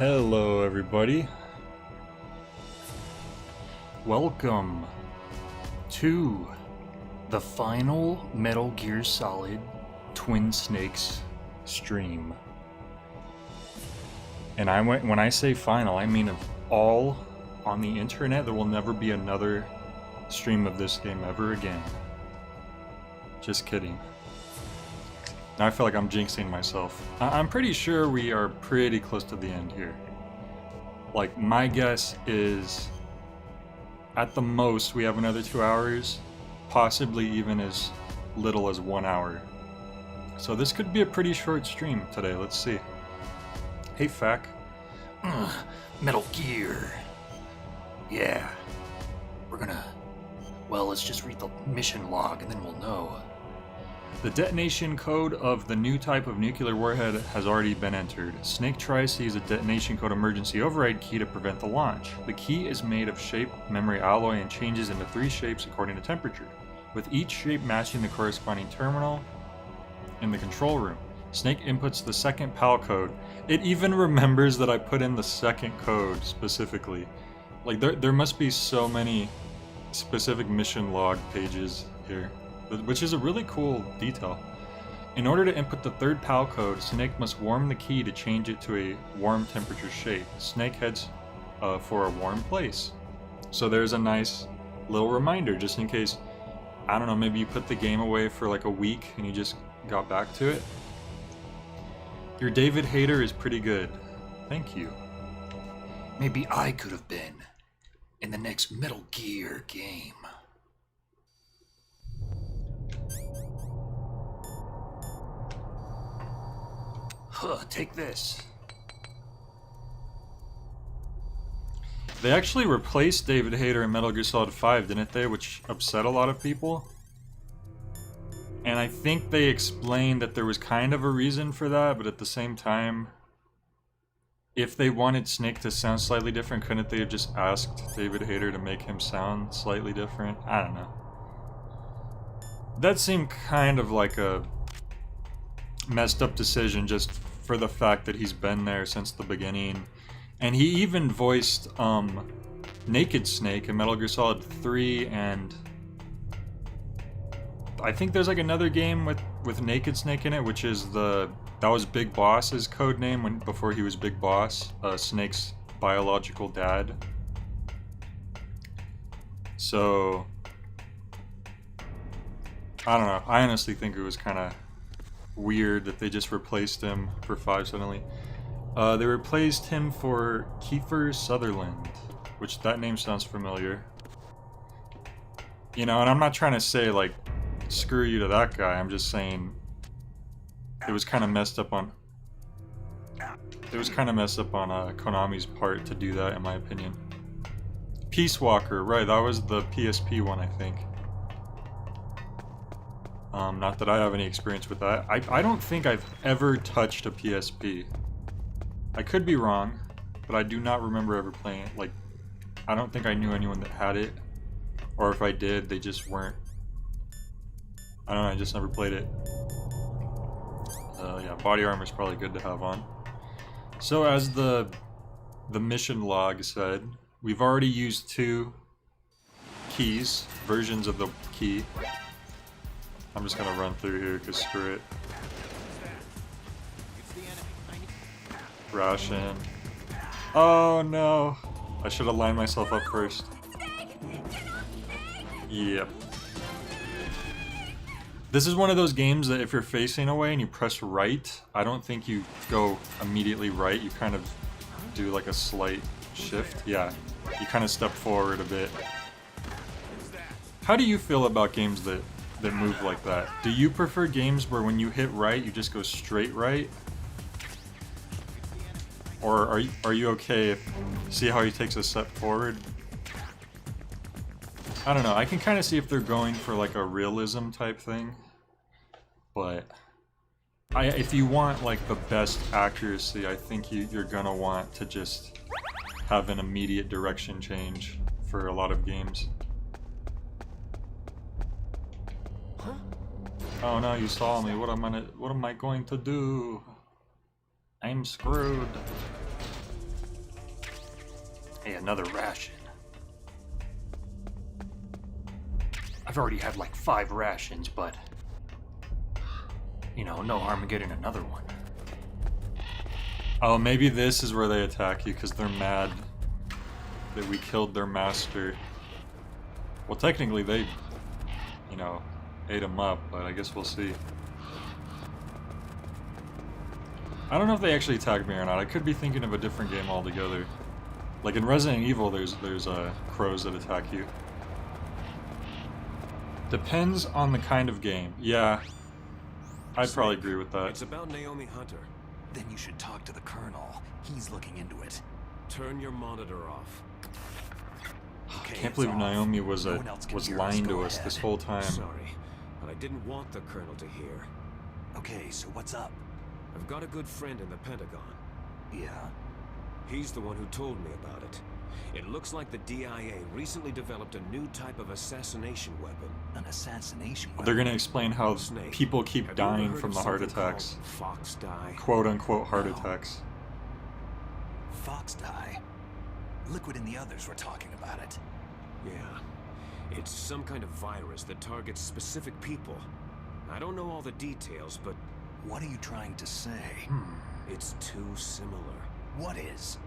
Hello everybody. Welcome to the final Metal Gear Solid Twin Snakes stream. And when I say final, I mean of all on the internet. There will never be another stream of this game ever again. Just kidding. Now I feel like I'm jinxing myself. I'm pretty sure we are pretty close to the end here. Like, my guess is at the most we have another 2 hours, possibly even as little as 1 hour. So this could be a pretty short stream today. Let's see. Hey, Fack. Metal Gear. Yeah. Well, let's just read the mission log and then we'll know. The detonation code of the new type of nuclear warhead has already been entered. Snake tries to use a detonation code emergency override key to prevent the launch. The key is made of shape, memory alloy, and changes into 3 shapes according to temperature, with each shape matching the corresponding terminal in the control room. Snake inputs the second PAL code. It even remembers that I put in the second code specifically. Like, there must be so many specific mission log pages here, which is a really cool detail. In order to input the third PAL code, Snake must warm the key to change it to a warm temperature shape. Snake heads for a warm place. So there's a nice little reminder, just in case, I don't know, maybe you put the game away for like a week and you just got back to it. Your David Hayter is pretty good. Thank you. Maybe I could have been in the next Metal Gear game. Take this. They actually replaced David Hayter in Metal Gear Solid 5, didn't they? Which upset a lot of people. And I think they explained that there was kind of a reason for that, but at the same time, if they wanted Snake to sound slightly different, couldn't they have just asked David Hayter to make him sound slightly different? I don't know. That seemed kind of like a messed up decision, just for the fact that he's been there since the beginning. And he even voiced Naked Snake in Metal Gear Solid 3, and I think there's like another game with Naked Snake in it, which is that was Big Boss's code name before he was Big Boss, Snake's biological dad. So I don't know. I honestly think it was kind of weird that they just replaced him for 5 suddenly. They replaced him for Kiefer Sutherland, which that name sounds familiar. You know, and I'm not trying to say like screw you to that guy. I'm just saying it was kind of messed up on Konami's part to do that, in my opinion. Peace Walker, right? That was the PSP one, I think. Not that I have any experience with that. I don't think I've ever touched a PSP. I could be wrong, but I do not remember ever playing it. Like, I don't think I knew anyone that had it. Or if I did, they just weren't. I don't know, I just never played it. Yeah, body armor is probably good to have on. So as the mission log said, we've already used 2 keys, versions of the key. I'm just gonna run through here because screw it. Ration. Oh no! I should have lined myself up first. Yep. This is one of those games that if you're facing away and you press right, I don't think you go immediately right. You kind of do like a slight shift. Yeah, you kind of step forward a bit. How do you feel about games that move like that? Do you prefer games where when you hit right, you just go straight right? Or are you okay if, see how he takes a step forward? I don't know, I can kind of see if they're going for like a realism type thing. But if you want like the best accuracy, I think you're gonna want to just have an immediate direction change for a lot of games. Oh no, you saw me. What am I going to do? I'm screwed. Hey, another ration. I've already had like 5 rations, but you know, no harm in getting another one. Oh, maybe this is where they attack you because they're mad that we killed their master. Well, technically they, you know, ate him up, but I guess we'll see. I don't know if they actually attacked me or not. I could be thinking of a different game altogether. Like in Resident Evil, there's crows that attack you. Depends on the kind of game. Yeah, I'd probably agree with that. It's about Naomi Hunter. Then you should talk to the Colonel. He's looking into it. Turn your monitor off. Okay, Can't believe Naomi was No one else can hear lying us. to Go us ahead. this whole time. Sorry, but I didn't want the Colonel to hear. Okay, so what's up? I've got a good friend in the Pentagon. Yeah? He's the one who told me about it. It looks like the DIA recently developed a new type of assassination weapon. An assassination weapon? They're gonna explain how Snake, people keep have you ever dying heard from of the heart something called attacks. Fox die. Quote unquote heart No. attacks. Fox die? Liquid and the others were talking about it. Yeah. It's some kind of virus that targets specific people. I don't know all the details, but What are you trying to say? it's too similar. What is?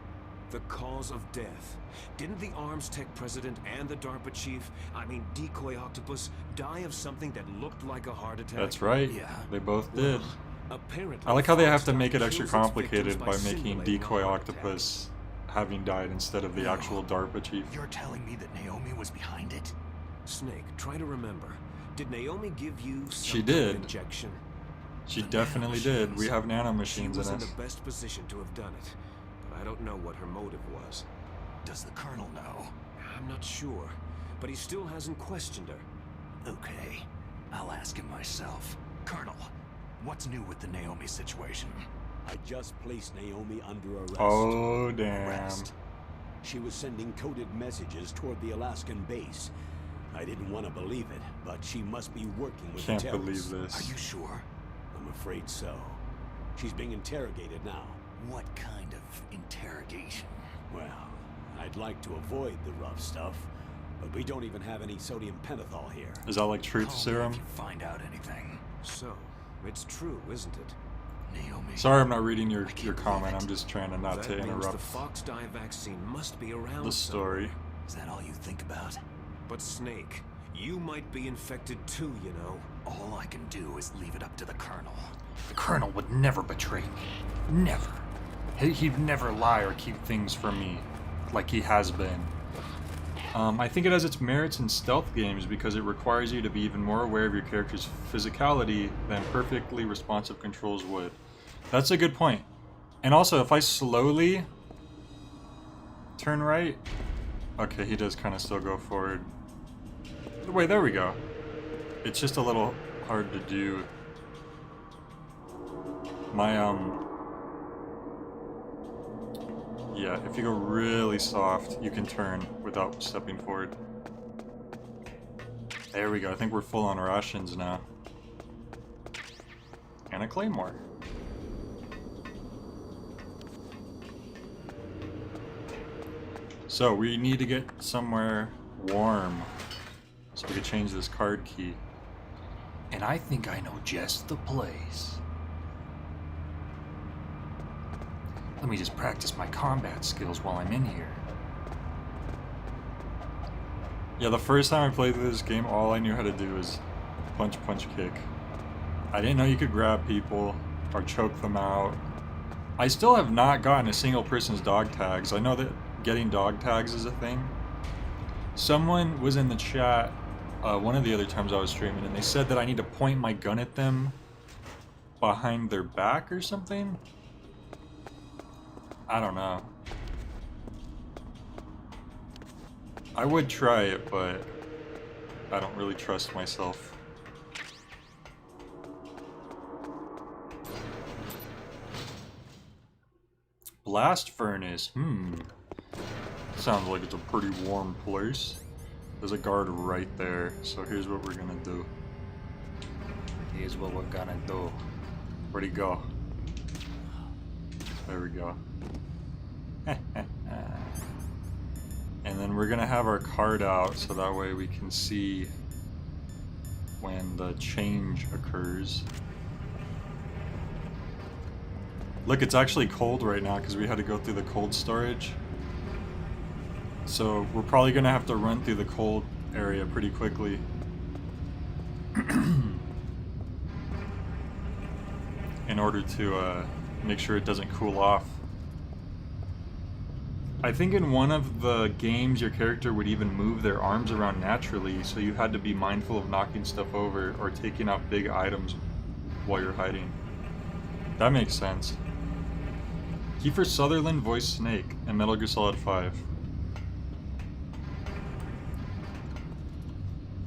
The cause of death. Didn't the Arms Tech president and the DARPA chief, I mean Decoy Octopus, die of something that looked like a heart attack? That's right. Yeah. They both did. Apparently, I like how they have Fox to die make it extra kills its complicated victims by making simulating a Decoy heart attack. Octopus having died instead of the No. actual DARPA chief. You're telling me that Naomi was behind it? Snake, try to remember. Did Naomi give you some She kind did. of injection? She The definitely did. nanomachines. We have She nanomachines was in in us. the best position to have done it, but I don't know what her motive was. Does the Colonel know? I'm not sure, but he still hasn't questioned her. Okay, I'll ask him myself. Colonel, what's new with the Naomi situation? I just placed Naomi under arrest. Oh, damn. Arrest? She was sending coded messages toward the Alaskan base. I didn't want to believe it, but she must be working with Can't the believe terrorists. this. Are you sure? I'm afraid so. She's being interrogated now. What kind of interrogation? Well, I'd like to avoid the rough stuff, but we don't even have any sodium pentothal here. Is that like truth Call me serum? if you find out anything. So, it's true, isn't it? Naomi. Sorry I'm not reading your can't comment. believe it. I'm just trying to not That to means the interrupt Fox die vaccine must be around the story. Is that all you think about? But Snake, you might be infected too, you know. All I can do is leave it up to the Colonel. The Colonel would never betray me. Never. He'd never lie or keep things from me like he has been. I think it has its merits in stealth games because it requires you to be even more aware of your character's physicality than perfectly responsive controls would. That's a good point. And also, if I slowly turn right... Okay, he does kind of still go forward. Wait, there we go. It's just a little hard to do. My, yeah, if you go really soft, you can turn without stepping forward. There we go. I think we're full on rations now. And a claymore. So we need to get somewhere warm so we can change this card key. And I think I know just the place. Let me just practice my combat skills while I'm in here. Yeah, the first time I played this game, all I knew how to do was punch, punch, kick. I didn't know you could grab people or choke them out. I still have not gotten a single person's dog tags. I know that getting dog tags is a thing. Someone was in the chat one of the other times I was streaming, and they said that I need to point my gun at them behind their back or something. I don't know. I would try it, but I don't really trust myself. Blast furnace. Sounds like it's a pretty warm place. There's a guard right there, so here's what we're gonna do. Here's what we're gonna do. Where'd he go? There we go. And then we're gonna have our card out so that way we can see when the change occurs. Look, it's actually cold right now because we had to go through the cold storage. So we're probably gonna have to run through the cold area pretty quickly. In order to make sure it doesn't cool off. I think in one of the games your character would even move their arms around naturally, so you had to be mindful of knocking stuff over or taking out big items while you're hiding. That makes sense. Kiefer Sutherland voiced Snake in Metal Gear Solid 5.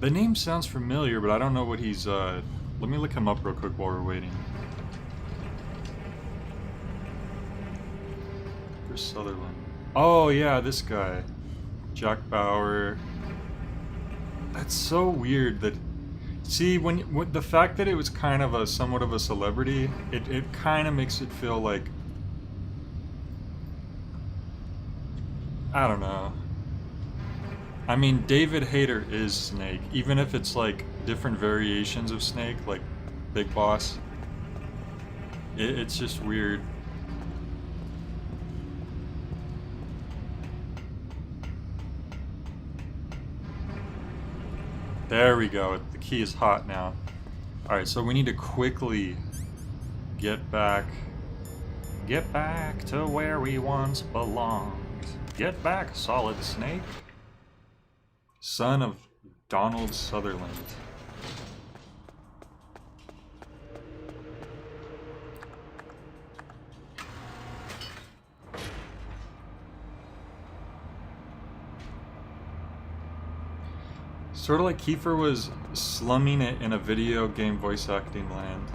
The name sounds familiar, but I don't know what he's, let me look him up real quick while we're waiting. Kiefer Sutherland. Oh yeah, this guy. Jack Bauer. That's so weird that... See, when the fact that it was kind of a somewhat of a celebrity, it kind of makes it feel like... I don't know. I mean, David Hayter is Snake, even if it's like different variations of Snake, like Big Boss. It's just weird. There we go. The key is hot now. Alright, so we need to quickly get back to where we once belonged. Get back, Solid Snake. Son of Donald Sutherland. Sort of like Kiefer was slumming it in a video game voice acting land.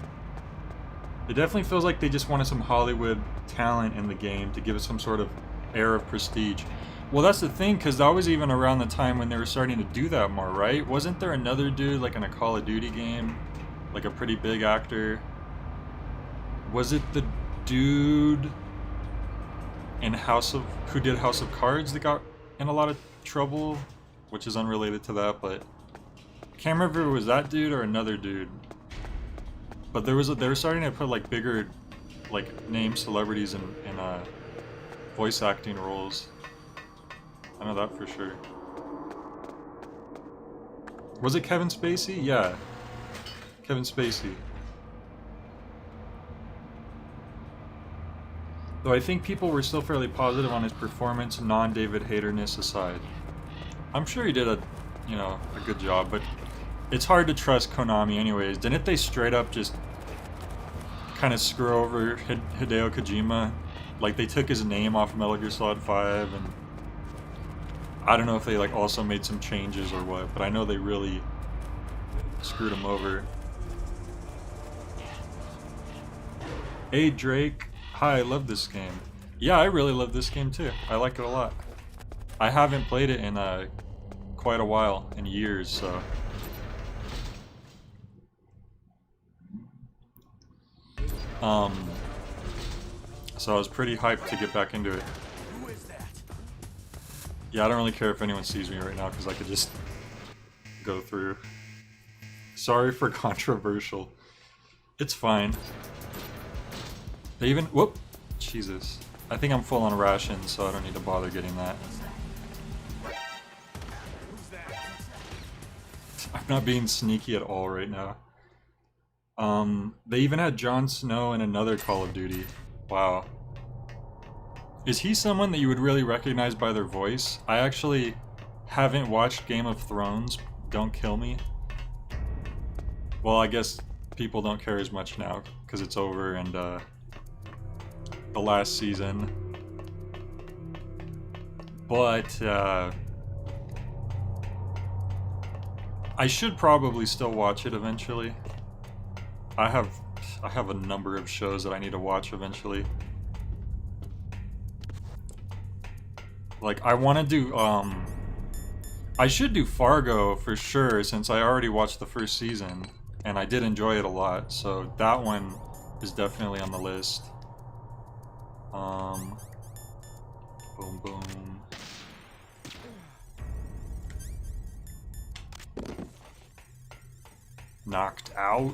It definitely feels like they just wanted some Hollywood talent in the game to give it some sort of air of prestige. Well, that's the thing, because that was even around the time when they were starting to do that more, right? Wasn't there another dude, like in a Call of Duty game, like a pretty big actor? Was it the dude in who did House of Cards that got in a lot of trouble? Which is unrelated to that, but I can't remember if it was that dude or another dude. But they were starting to put like bigger, like name celebrities in voice acting roles. I know that for sure. Was it Kevin Spacey? Yeah, Kevin Spacey. Though I think people were still fairly positive on his performance, non-David Hayter-ness aside. I'm sure he did a good job, but it's hard to trust Konami anyways. Didn't they straight up just kind of screw over Hideo Kojima? Like, they took his name off of Metal Gear Solid 5, and I don't know if they like also made some changes or what, but I know they really screwed him over. Hey Drake, hi, I love this game. Yeah, I really love this game too. I like it a lot. I haven't played it in quite a while, in years, so. So I was pretty hyped to get back into it. Who is that? Yeah, I don't really care if anyone sees me right now because I could just go through. Sorry for controversial. It's fine. They even, whoop, Jesus. I think I'm full on rations, so I don't need to bother getting that. I'm not being sneaky at all right now. They even had Jon Snow in another Call of Duty. Wow. Is he someone that you would really recognize by their voice? I actually haven't watched Game of Thrones. Don't kill me. Well, I guess people don't care as much now because it's over and the last season. But I should probably still watch it eventually. I have a number of shows that I need to watch eventually. Like, I want to do, I should do Fargo for sure, since I already watched the first season, and I did enjoy it a lot, so that one is definitely on the list. Boom, boom. knocked out.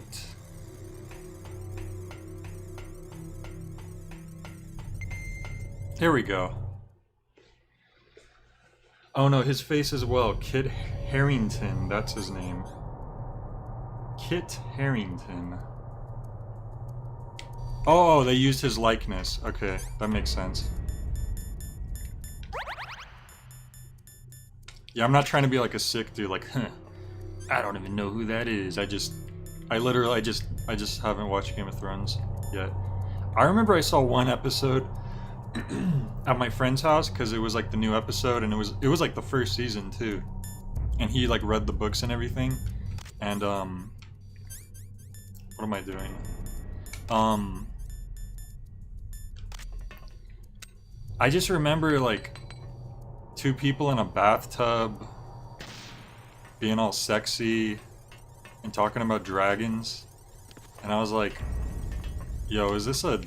Here we go. Oh no, his face as well. Kit Harington, that's his name. Kit Harington. Oh, they used his likeness. Okay, that makes sense. Yeah, I'm not trying to be like a sick dude, like, huh, I don't even know who that is. I just haven't watched Game of Thrones yet. I remember I saw one episode at my friend's house because it was like the new episode, and it was like the first season too, and he like read the books and everything. And what am I doing? I just remember like two people in a bathtub being all sexy and talking about dragons, and I was like, yo, is this a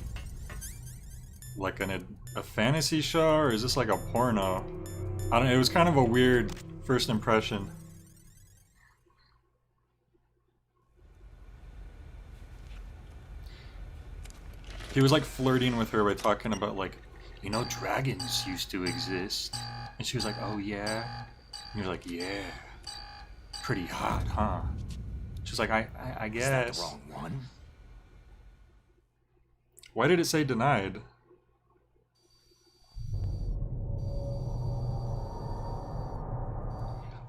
fantasy show, or is this like a porno? I don't know, it was kind of a weird first impression. He was like flirting with her by talking about like, you know, dragons used to exist. And she was like, oh yeah? And he was like, yeah. Pretty hot, huh? She was like, I guess. Is that the wrong one? Why did it say denied?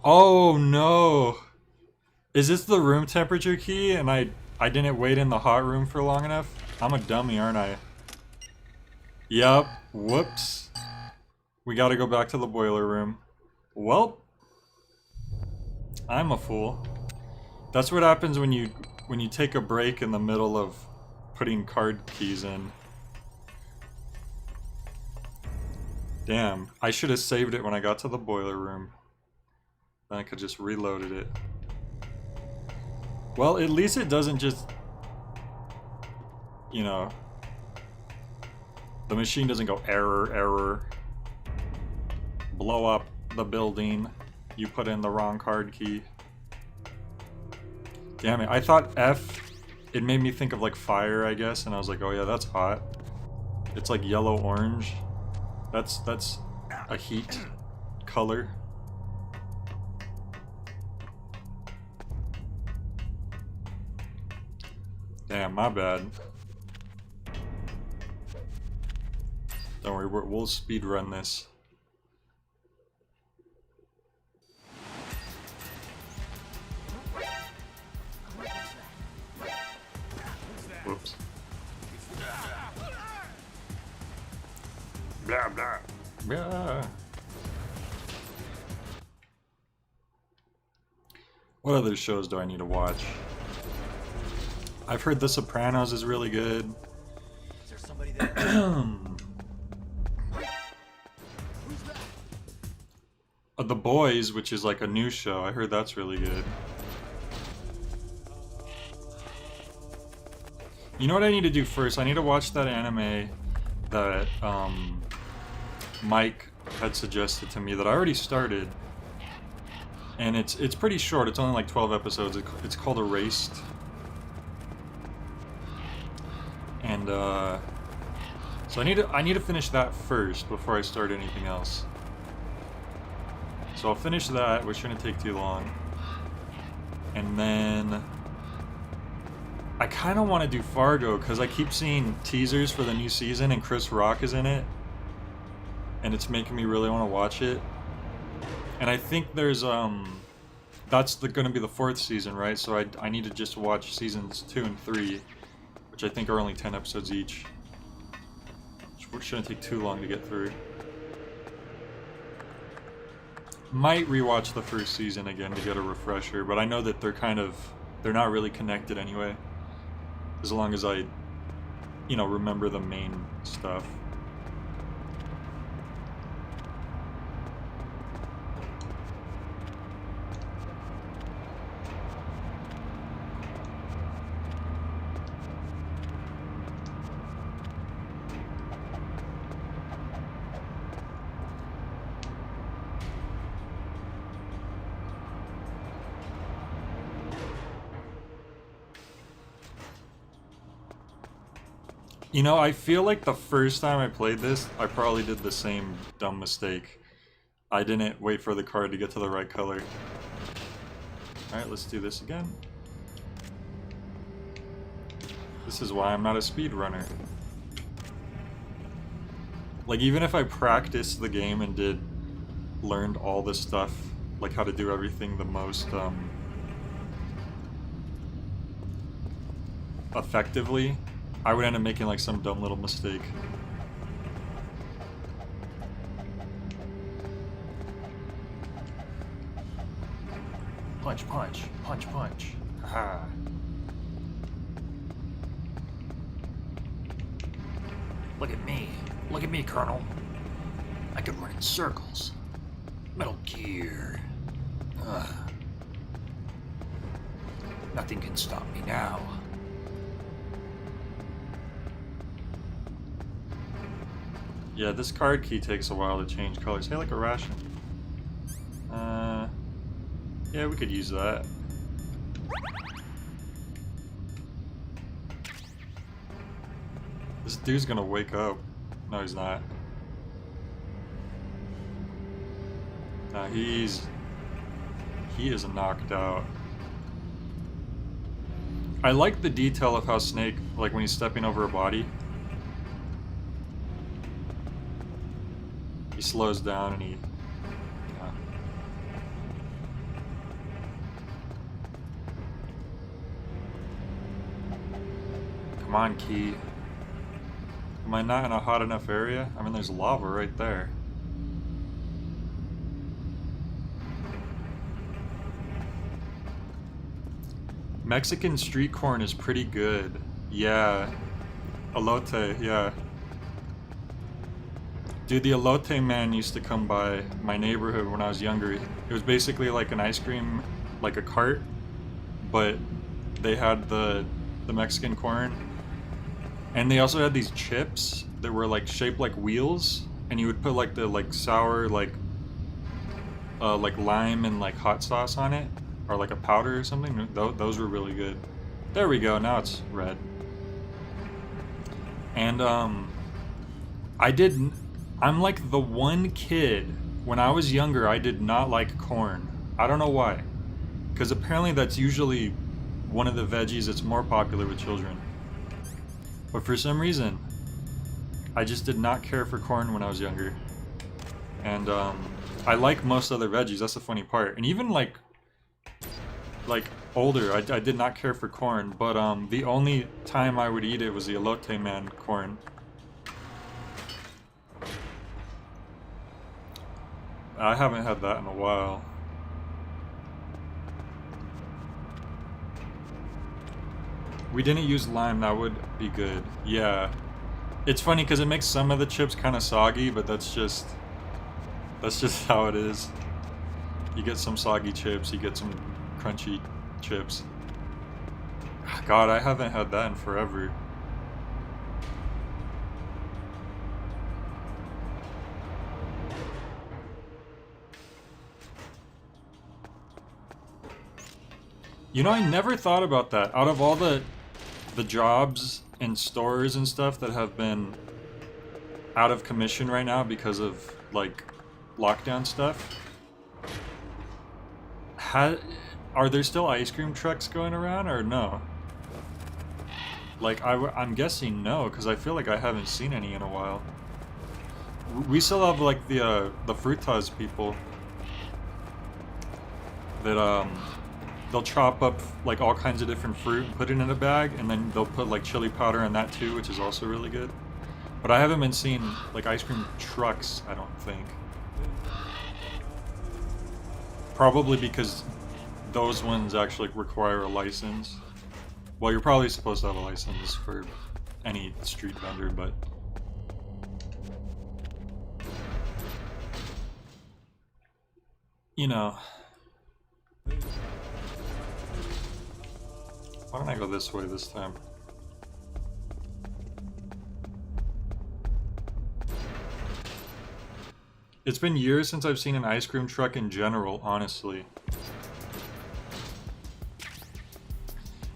Oh no! Is this the room temperature key and I didn't wait in the hot room for long enough? I'm a dummy, aren't I? Yup. Whoops. We gotta go back to the boiler room. Well, I'm a fool. That's what happens when you take a break in the middle of putting card keys in. Damn, I should have saved it when I got to the boiler room. Then I could just reloaded it. Well, at least it doesn't just, you know, the machine doesn't go error, error. Blow up the building. You put in the wrong card key. Damn it, I thought F, it made me think of like fire, I guess, and I was like, oh yeah, that's hot. It's like yellow-orange. That's a heat color. Damn, my bad. Don't worry, we'll speed run this. Whoops. Blah blah. Blah. What other shows do I need to watch? I've heard The Sopranos is really good. Is there somebody there? The Boys, which is like a new show, I heard that's really good. You know what I need to do first? I need to watch that anime that Mike had suggested to me that I already started. And it's pretty short, it's only like 12 episodes. It's called Erased. And so I need to finish that first before I start anything else. So I'll finish that, which shouldn't take too long. And then I kind of want to do Fargo because I keep seeing teasers for the new season and Chris Rock is in it. And it's making me really want to watch it. And I think there's that's going to be the 4th season, right? So I need to just watch seasons 2 and 3, which I think are only 10 episodes each. Which shouldn't take too long to get through. Might rewatch the 1st season again to get a refresher, but I know that they're not really connected anyway. As long as I, you know, remember the main stuff. You know, I feel like the first time I played this, I probably did the same dumb mistake. I didn't wait for the card to get to the right color. Alright, let's do this again. This is why I'm not a speedrunner. Like, even if I practiced the game and learned all this stuff, like how to do everything the most, effectively, I would end up making like some dumb little mistake. Punch, punch, punch, punch. Haha. Look at me, Colonel. I could run in circles. Metal Gear. Ugh. Nothing can stop me now. Yeah, this card key takes a while to change colors. Hey, like a ration. Yeah, we could use that. This dude's gonna wake up. No, he's not. Nah, he is knocked out. I like the detail of how Snake, like when he's stepping over a body, he slows down and he... yeah. Come on, Key. Am I not in a hot enough area? I mean, there's lava right there. Mexican street corn is pretty good. Yeah. Elote, yeah. Dude, the elote man used to come by my neighborhood when I was younger. It was basically like an ice cream, like a cart, but they had the Mexican corn. And they also had these chips that were like shaped like wheels, and you would put like the sour like lime and like hot sauce on it, or like a powder or something. Those were really good. There we go. Now it's red. And I'm like the one kid when I was younger I did not like corn. I don't know why, because apparently that's usually one of the veggies that's more popular with children. But for some reason, I just did not care for corn when I was younger. And I like most other veggies, that's the funny part. And even like older, I did not care for corn, but the only time I would eat it was the elote man corn. I haven't had that in a while. We didn't use lime, that would be good. Yeah. It's funny because it makes some of the chips kind of soggy, but that's just how it is. You get some soggy chips, you get some crunchy chips. God, I haven't had that in forever. You know, I never thought about that. Out of all the jobs and stores and stuff that have been out of commission right now because of like lockdown stuff, are there still ice cream trucks going around or no? Like I'm guessing no, because I feel like I haven't seen any in a while. We still have like the Frutas people that they'll chop up like all kinds of different fruit and put it in a bag, and then they'll put like chili powder in that too, which is also really good. But I haven't been seeing like ice cream trucks, I don't think. Probably because those ones actually require a license. Well, you're probably supposed to have a license for any street vendor, but... you know... Why don't I go this way this time? It's been years since I've seen an ice cream truck in general, honestly.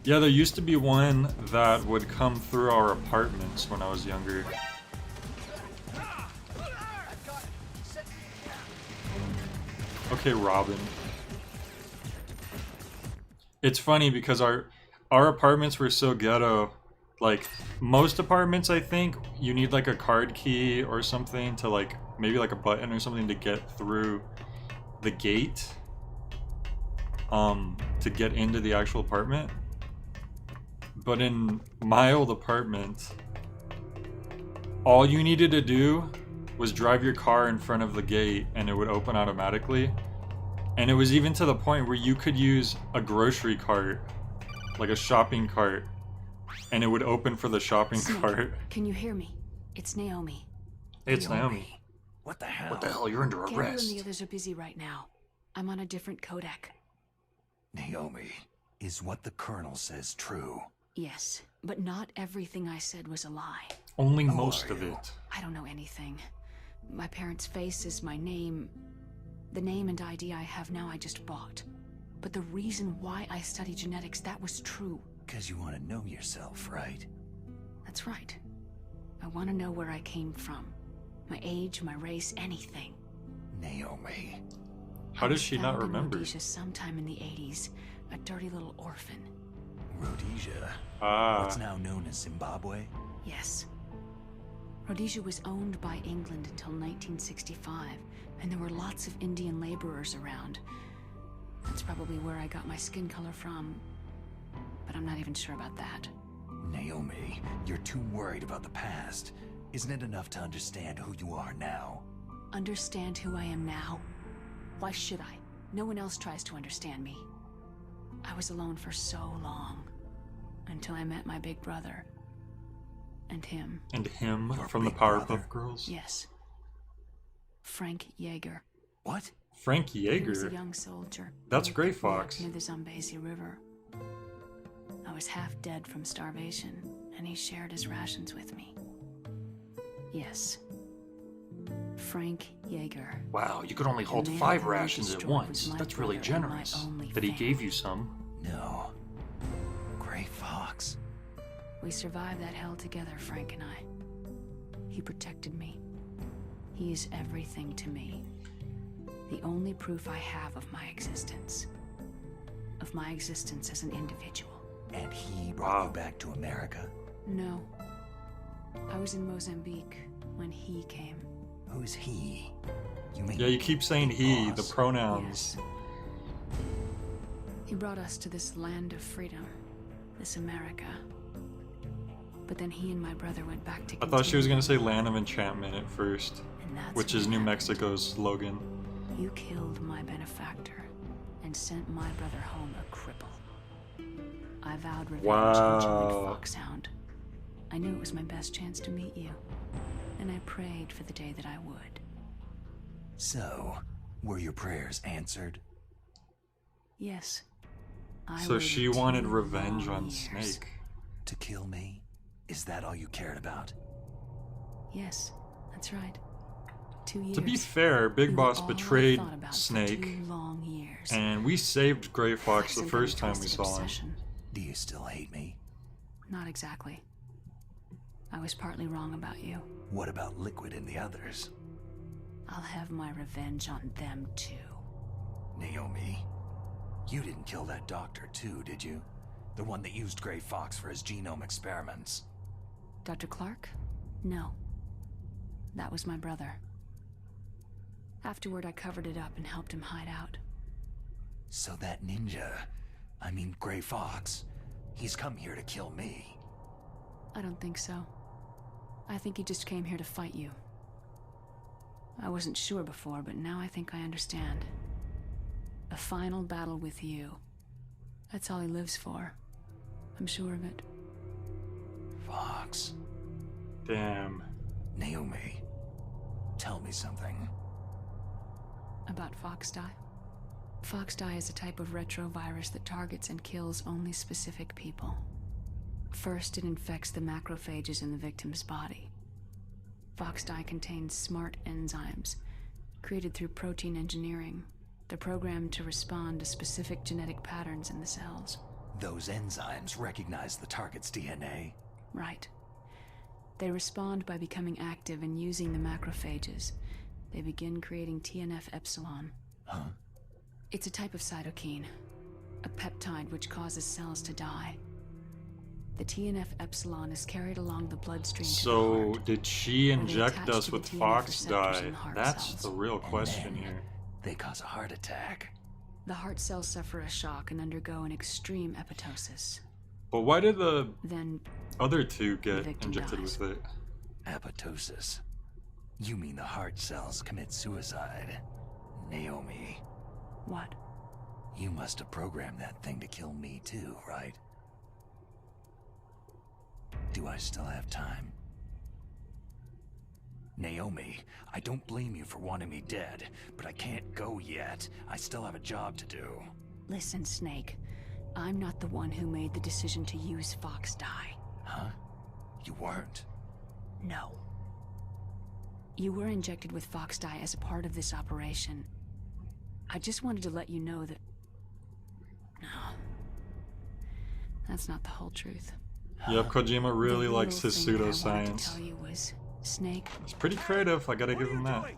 Yeah, there used to be one that would come through our apartments when I was younger. Okay, Robin. It's funny because our apartments were so ghetto. Like, most apartments, I think, you need like a card key or something to like, maybe like a button or something to get through the gate. To get into the actual apartment. But in my old apartment, all you needed to do was drive your car in front of the gate and it would open automatically. And it was even to the point where you could use a grocery cart, like a shopping cart, and it would open for the shopping Snake, cart. can you hear me? It's Naomi. Hey, it's Naomi. What the hell? What the hell? You're under Gabriel and arrest. the others are busy right now. I'm on a different codec. Naomi, is what the Colonel says true? Yes, but not everything I said was a lie. Only Who most are of you? it. I don't know anything. My parents' faces, my name. The name and ID I have now I just bought. But the reason why I study genetics, that was true. Because you want to know yourself, right? That's right. I want to know where I came from. My age, my race, anything. Naomi. How does she not Found in remember? Rhodesia sometime in the 80s. A dirty little orphan. Rhodesia. Ah. What's now known as Zimbabwe? Yes. Rhodesia was owned by England until 1965, and there were lots of Indian laborers around. That's probably where I got my skin color from, but I'm not even sure about that. Naomi, you're too worried about the past. Isn't it enough to understand who you are now? Understand who I am now? Why should I? No one else tries to understand me. I was alone for so long, until I met my big brother. And him. And him Your from the big Powerpuff brother? Girls? Yes. Frank Yeager. What? Frank He was a Yeager. young soldier. That's He Gray picked me up Fox. near the Zambezi River. I was half dead from starvation, and he shared his rations with me. Yes. Frank Yeager. Wow, you could only hold The man 5 who I rations at destroyed once. was my That's really brother and my generous. only That he family. gave you some. No. Gray Fox. We survived that hell together, Frank and I. He protected me. He is everything to me. The only proof I have of my existence. Of my existence as an individual. And he brought Wow. you back to America? No. I was in Mozambique when he came. Who's he? You mean? Yeah, you keep saying Big he, Boss? the pronouns. Yes. He brought us to this land of freedom. This America. But then he and my brother went back to I thought she was continue gonna say on, Land of Enchantment at first, and that's which what is New happened. Mexico's slogan. You killed my benefactor and sent my brother home a cripple. I vowed revenge on you and Wow. Foxhound. I knew it was my best chance to meet you, and I prayed for the day that I would. So, were your prayers answered? Yes. So waited she wanted 2 revenge long on years. Snake. To kill me? Is that all you cared about? Yes, that's right. 2 years. To be fair, Big You were Boss all I betrayed thought about for Snake, 2 long years. and we saved Gray Fox the Some first kind time of we twisted saw him. obsession. Do you still hate me? Not exactly. I was partly wrong about you. What about Liquid and the others? I'll have my revenge on them too. Naomi, you didn't kill that doctor too, did you? The one that used Gray Fox for his genome experiments. Dr. Clark? No. That was my brother. Afterward, I covered it up and helped him hide out. So that Gray Fox, he's come here to kill me. I don't think so. I think he just came here to fight you. I wasn't sure before, but now I think I understand. A final battle with you. That's all he lives for. I'm sure of it. Fox. Damn. Naomi, tell me something. About Foxdie? Foxdie is a type of retrovirus that targets and kills only specific people. First, it infects the macrophages in the victim's body. Foxdie contains smart enzymes, created through protein engineering. They're programmed to respond to specific genetic patterns in the cells. Those enzymes recognize the target's DNA? Right. They respond by becoming active and using the macrophages. They begin creating TNF-epsilon. Huh? It's a type of cytokine, a peptide which causes cells to die. The TNF-epsilon is carried along the bloodstream to the So, heart, did she where they inject attach us to the with TNF Fox receptors dye? in heart That's cells. the real question then here. They cause a heart attack. The heart cells suffer a shock and undergo an extreme apoptosis. But why did the Then, other two get victim injected dies. with it? Apoptosis. You mean the heart cells commit suicide? Naomi, what? you must have programmed that thing to kill me too, right? Do I still have time? Naomi, I don't blame you for wanting me dead, but I can't go yet. I still have a job to do. Listen, Snake. I'm not the one who made the decision to use Fox dye. Huh? You weren't? No. You were injected with Fox dye as a part of this operation. I just wanted to let you know that... No. That's not the whole truth. Yep, Kojima really The likes real his thing that I wanted pseudoscience. to tell you was, Snake, It's pretty creative, I gotta give him that. doing?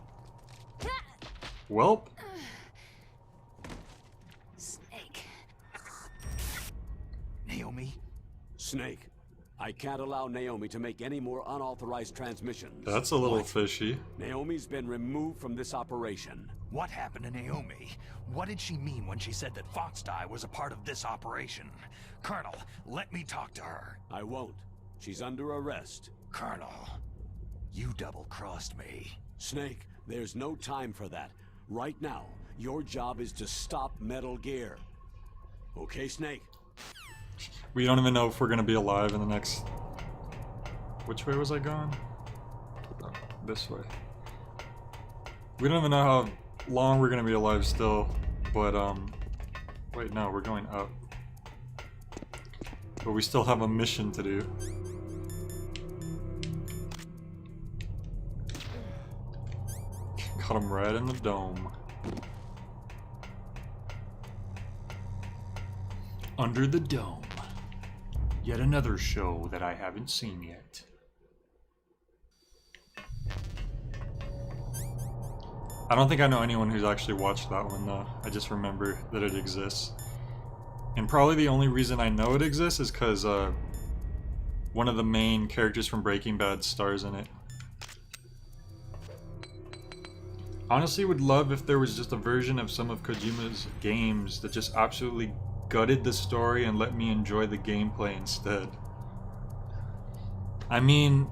Welp. Snake. Naomi? Snake, I can't allow Naomi to make any more unauthorized transmissions. That's a little fishy. Naomi's been removed from this operation. What happened to Naomi? What did she mean when she said that Fox dye was a part of this operation? Colonel, let me talk to her. I won't. She's under arrest. Colonel, you double-crossed me. Snake, there's no time for that. Right now, your job is to stop Metal Gear. Okay, Snake? We don't even know if we're gonna be alive in the next... Which way was I going? Oh, this way. We don't even know how long we're gonna be alive still, but wait, no, we're going up. But we still have a mission to do. Got him right in the dome. Under the Dome. Yet another show that I haven't seen yet. I don't think I know anyone who's actually watched that one though. I just remember that it exists. And probably the only reason I know it exists is because one of the main characters from Breaking Bad stars in it. Honestly, would love if there was just a version of some of Kojima's games that just absolutely gutted the story and let me enjoy the gameplay instead. I mean,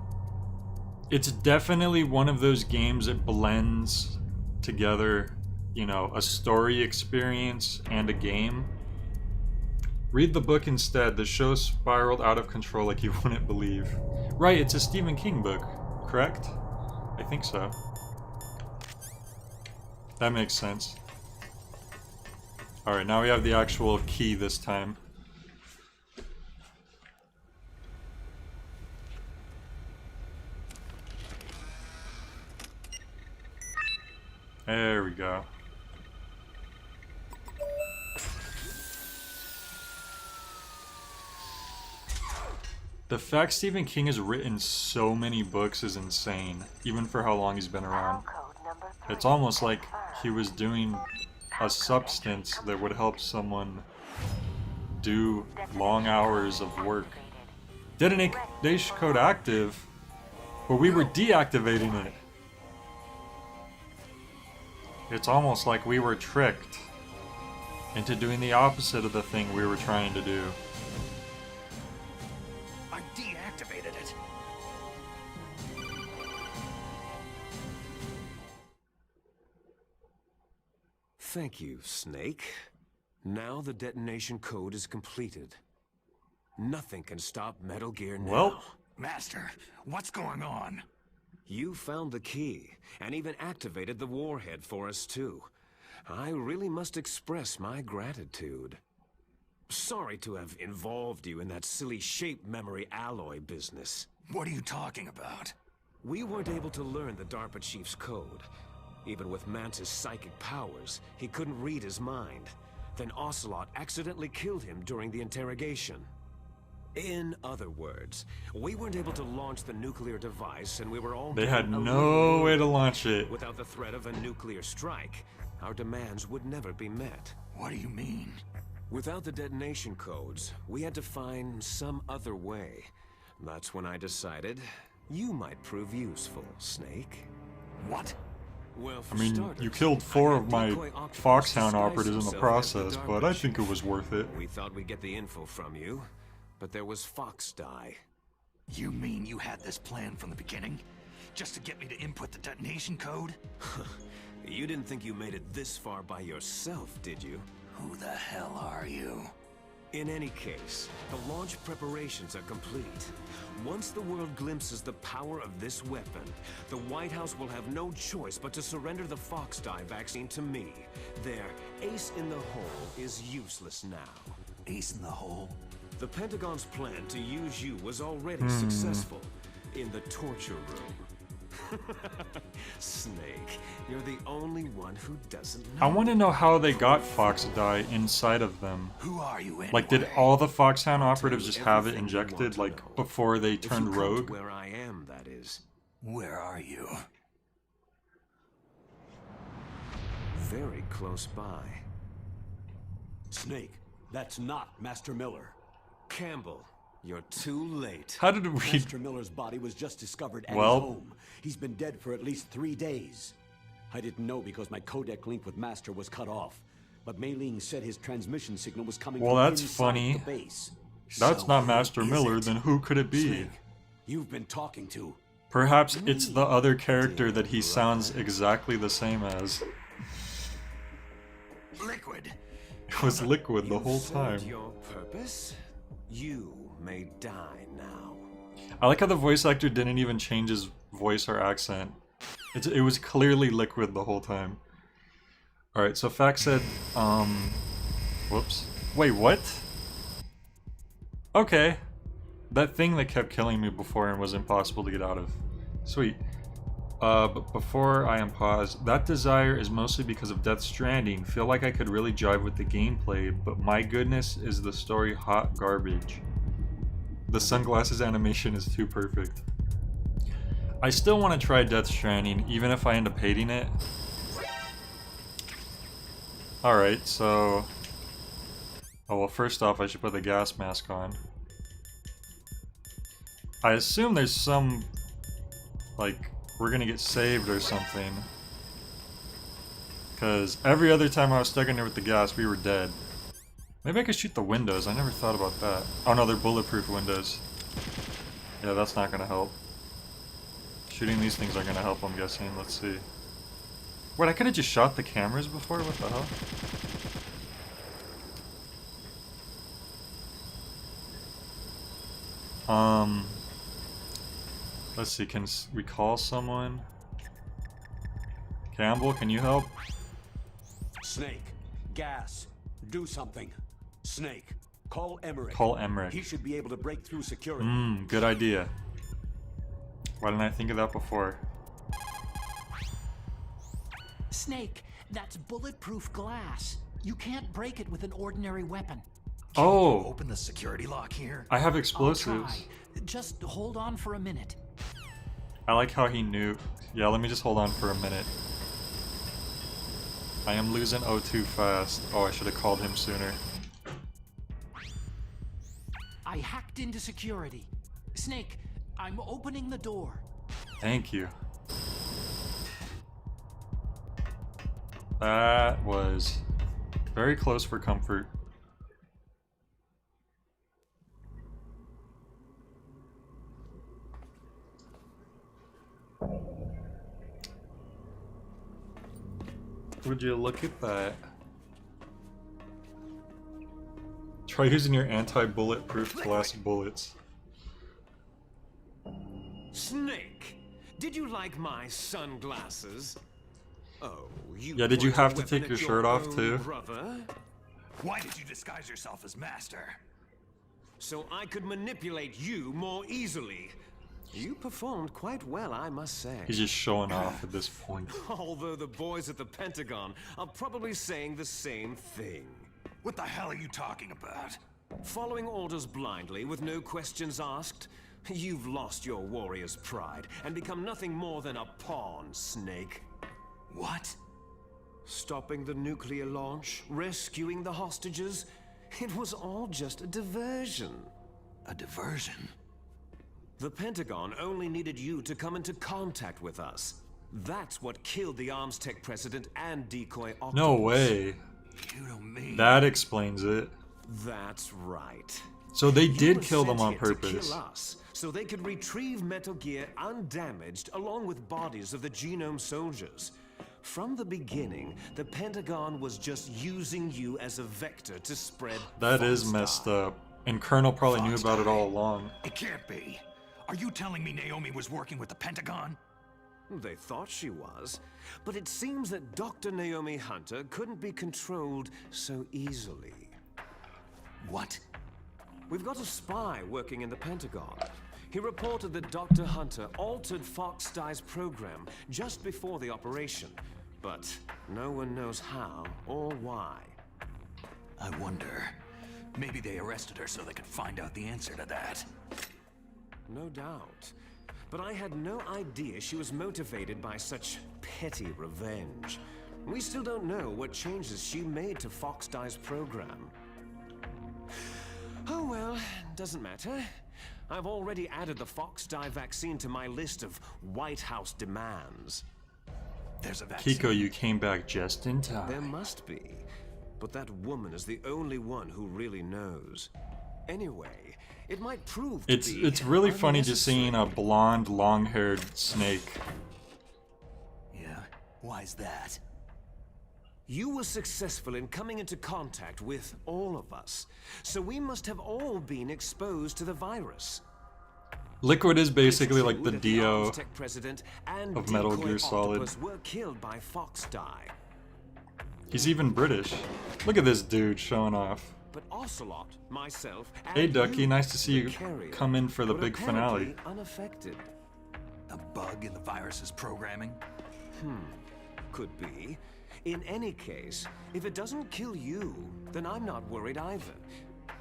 it's definitely one of those games that blends together, you know, a story experience and a game. Read the book instead. The show spiraled out of control like you wouldn't believe. Right, it's a Stephen King book, correct? I think so. That makes sense. Alright, now we have the actual key this time. There we go. The fact Stephen King has written so many books is insane, even for how long he's been around. It's almost like he was doing a substance that would help someone do long hours of work. Detonation code active, but we were deactivating it. It's almost like we were tricked into doing the opposite of the thing we were trying to do. I deactivated it. Thank you, Snake. Now the detonation code is completed. Nothing can stop Metal Gear now. Well, Master, what's going on? You found the key, and even activated the warhead for us, too. I really must express my gratitude. Sorry to have involved you in that silly shape memory alloy business. What are you talking about? We weren't able to learn the DARPA chief's code. Even with Mance's psychic powers, he couldn't read his mind. Then Ocelot accidentally killed him during the interrogation. In other words, we weren't able to launch the nuclear device, and we were all They had given a no legal way to order. launch it. Without the threat of a nuclear strike, our demands would never be met. What do you mean? Without the detonation codes, we had to find some other way. That's when I decided you might prove useful, Snake. What? Well, for I mean, starters, you killed I 4 had of my decoy octopus Foxhound disguise operatives in the himself as the process, but I Darvish. think it was worth it. We thought we'd get the info from you, but there was Fox Die. You mean you had this plan from the beginning? Just to get me to input the detonation code? You didn't think you made it this far by yourself, did you? Who the hell are you? In any case, the launch preparations are complete. Once the world glimpses the power of this weapon, the White House will have no choice but to surrender the Fox Die vaccine to me. Their ace in the hole is useless now. Ace in the hole? The Pentagon's plan to use you was already successful in the torture room. Snake, you're the only one who doesn't know. I want to know how they got Fox Die inside of them. Who are you anyway? Like, did all the Foxhound operatives Tell just you have it everything you want injected, to like, know. before they If you turned come to rogue? where I am, that is. Where are you? Very close by. Snake, that's not Master Miller. Campbell, you're too late. How did we... Master Miller's body was just discovered at Well- his home. He's been dead for at least 3 days. I didn't know because my codec link with Master was cut off. But Mei Ling said his transmission signal was coming Well, from that's inside funny. the base. That's So not who Master is Miller, it? then who could it be? Snake, you've been talking to. Perhaps it's the other character that he sounds exactly the same as. Liquid. It was Liquid the You've whole served time. your purpose. You may die now. I like how the voice actor didn't even change his voice or accent. It was clearly Liquid the whole time. Alright, so Fax said, whoops. Wait, what? Okay. That thing that kept killing me before and was impossible to get out of. Sweet. But before I unpause, that desire is mostly because of Death Stranding. Feel like I could really jive with the gameplay, but my goodness is the story hot garbage. The sunglasses animation is too perfect. I still want to try Death Stranding, even if I end up hating it. Alright, so... Oh well, first off, I should put the gas mask on. I assume there's some... like, we're gonna get saved or something. Because every other time I was stuck in there with the gas, we were dead. Maybe I could shoot the windows, I never thought about that. Oh no, they're bulletproof windows. Yeah, that's not gonna help. Shooting these things aren't gonna help, I'm guessing. Let's see. Wait, I could've just shot the cameras before? What the hell? Let's see, can we call someone? Campbell, can you help? Snake, gas, do something. Snake, call Emmerich. Call Emmerich. He should be able to break through security. Good idea. Why didn't I think of that before? Snake, that's bulletproof glass. You can't break it with an ordinary weapon. Oh! Open the security lock here. I have I'll explosives. try. Just hold on for a minute. I like how he knew. Yeah, let me just hold on for a minute. I am losing O2 fast. Oh, I should have called him sooner. I hacked into security. Snake, I'm opening the door. Thank you. That was very close for comfort. Would you look at that? Try using your anti-bulletproof glass bullets. Snake, did you like my sunglasses? Oh, you. Yeah, did you point a have to weapon take your at shirt off, own too? Brother, Why did you disguise yourself as Master? so I could manipulate you more easily. You performed quite well, I must say. He's just showing off at this point. Although the boys at the Pentagon are probably saying the same thing. What the hell are you talking about? Following orders blindly with no questions asked? You've lost your warrior's pride and become nothing more than a pawn, Snake. What? Stopping the nuclear launch, rescuing the hostages, it was all just a diversion. A diversion? The Pentagon only needed you to come into contact with us. That's what killed the Arms Tech president and decoy Octopus. No way. You don't mean... That explains it. That's right. So they You did were kill them sent on here to purpose. kill us, so they could retrieve Metal Gear undamaged along with bodies of the Genome soldiers. From the beginning, the Pentagon was just using you as a vector to spread That is false messed dye. up. And Colonel probably knew Fox about it died. all along. It can't be. Are you telling me Naomi was working with the Pentagon? They thought she was, but it seems that Dr. Naomi Hunter couldn't be controlled so easily. What? We've got a spy working in the Pentagon. He reported that Dr. Hunter altered Fox Dye's program just before the operation, but no one knows how or why. I wonder. Maybe they arrested her so they could find out the answer to that. No doubt. But I had no idea she was motivated by such petty revenge. We still don't know what changes she made to Fox Dye's program. Oh well, doesn't matter. I've already added the Fox Dye vaccine to my list of White House demands. There's a vaccine. Kiko, you came back just in There time. must be. But that woman is the only one who really knows. Anyway, it might prove to be It's really funny just seeing a unnecessary. blonde, long-haired Snake. Yeah? Why's that? You were successful in coming into contact with all of us, so we must have all been exposed to the virus. Liquid is basically It's like true the that Dio Arms Tech president and of Metal decoy Gear Solid. Octopus were killed by Fox Dye. He's even British. Look at this dude showing off. But Ocelot, myself, and Hey Ducky, you, nice to see the you carrier, come in for the were big apparently finale. unaffected. A bug in the virus's programming? Could be. In any case, if it doesn't kill you, then I'm not worried either.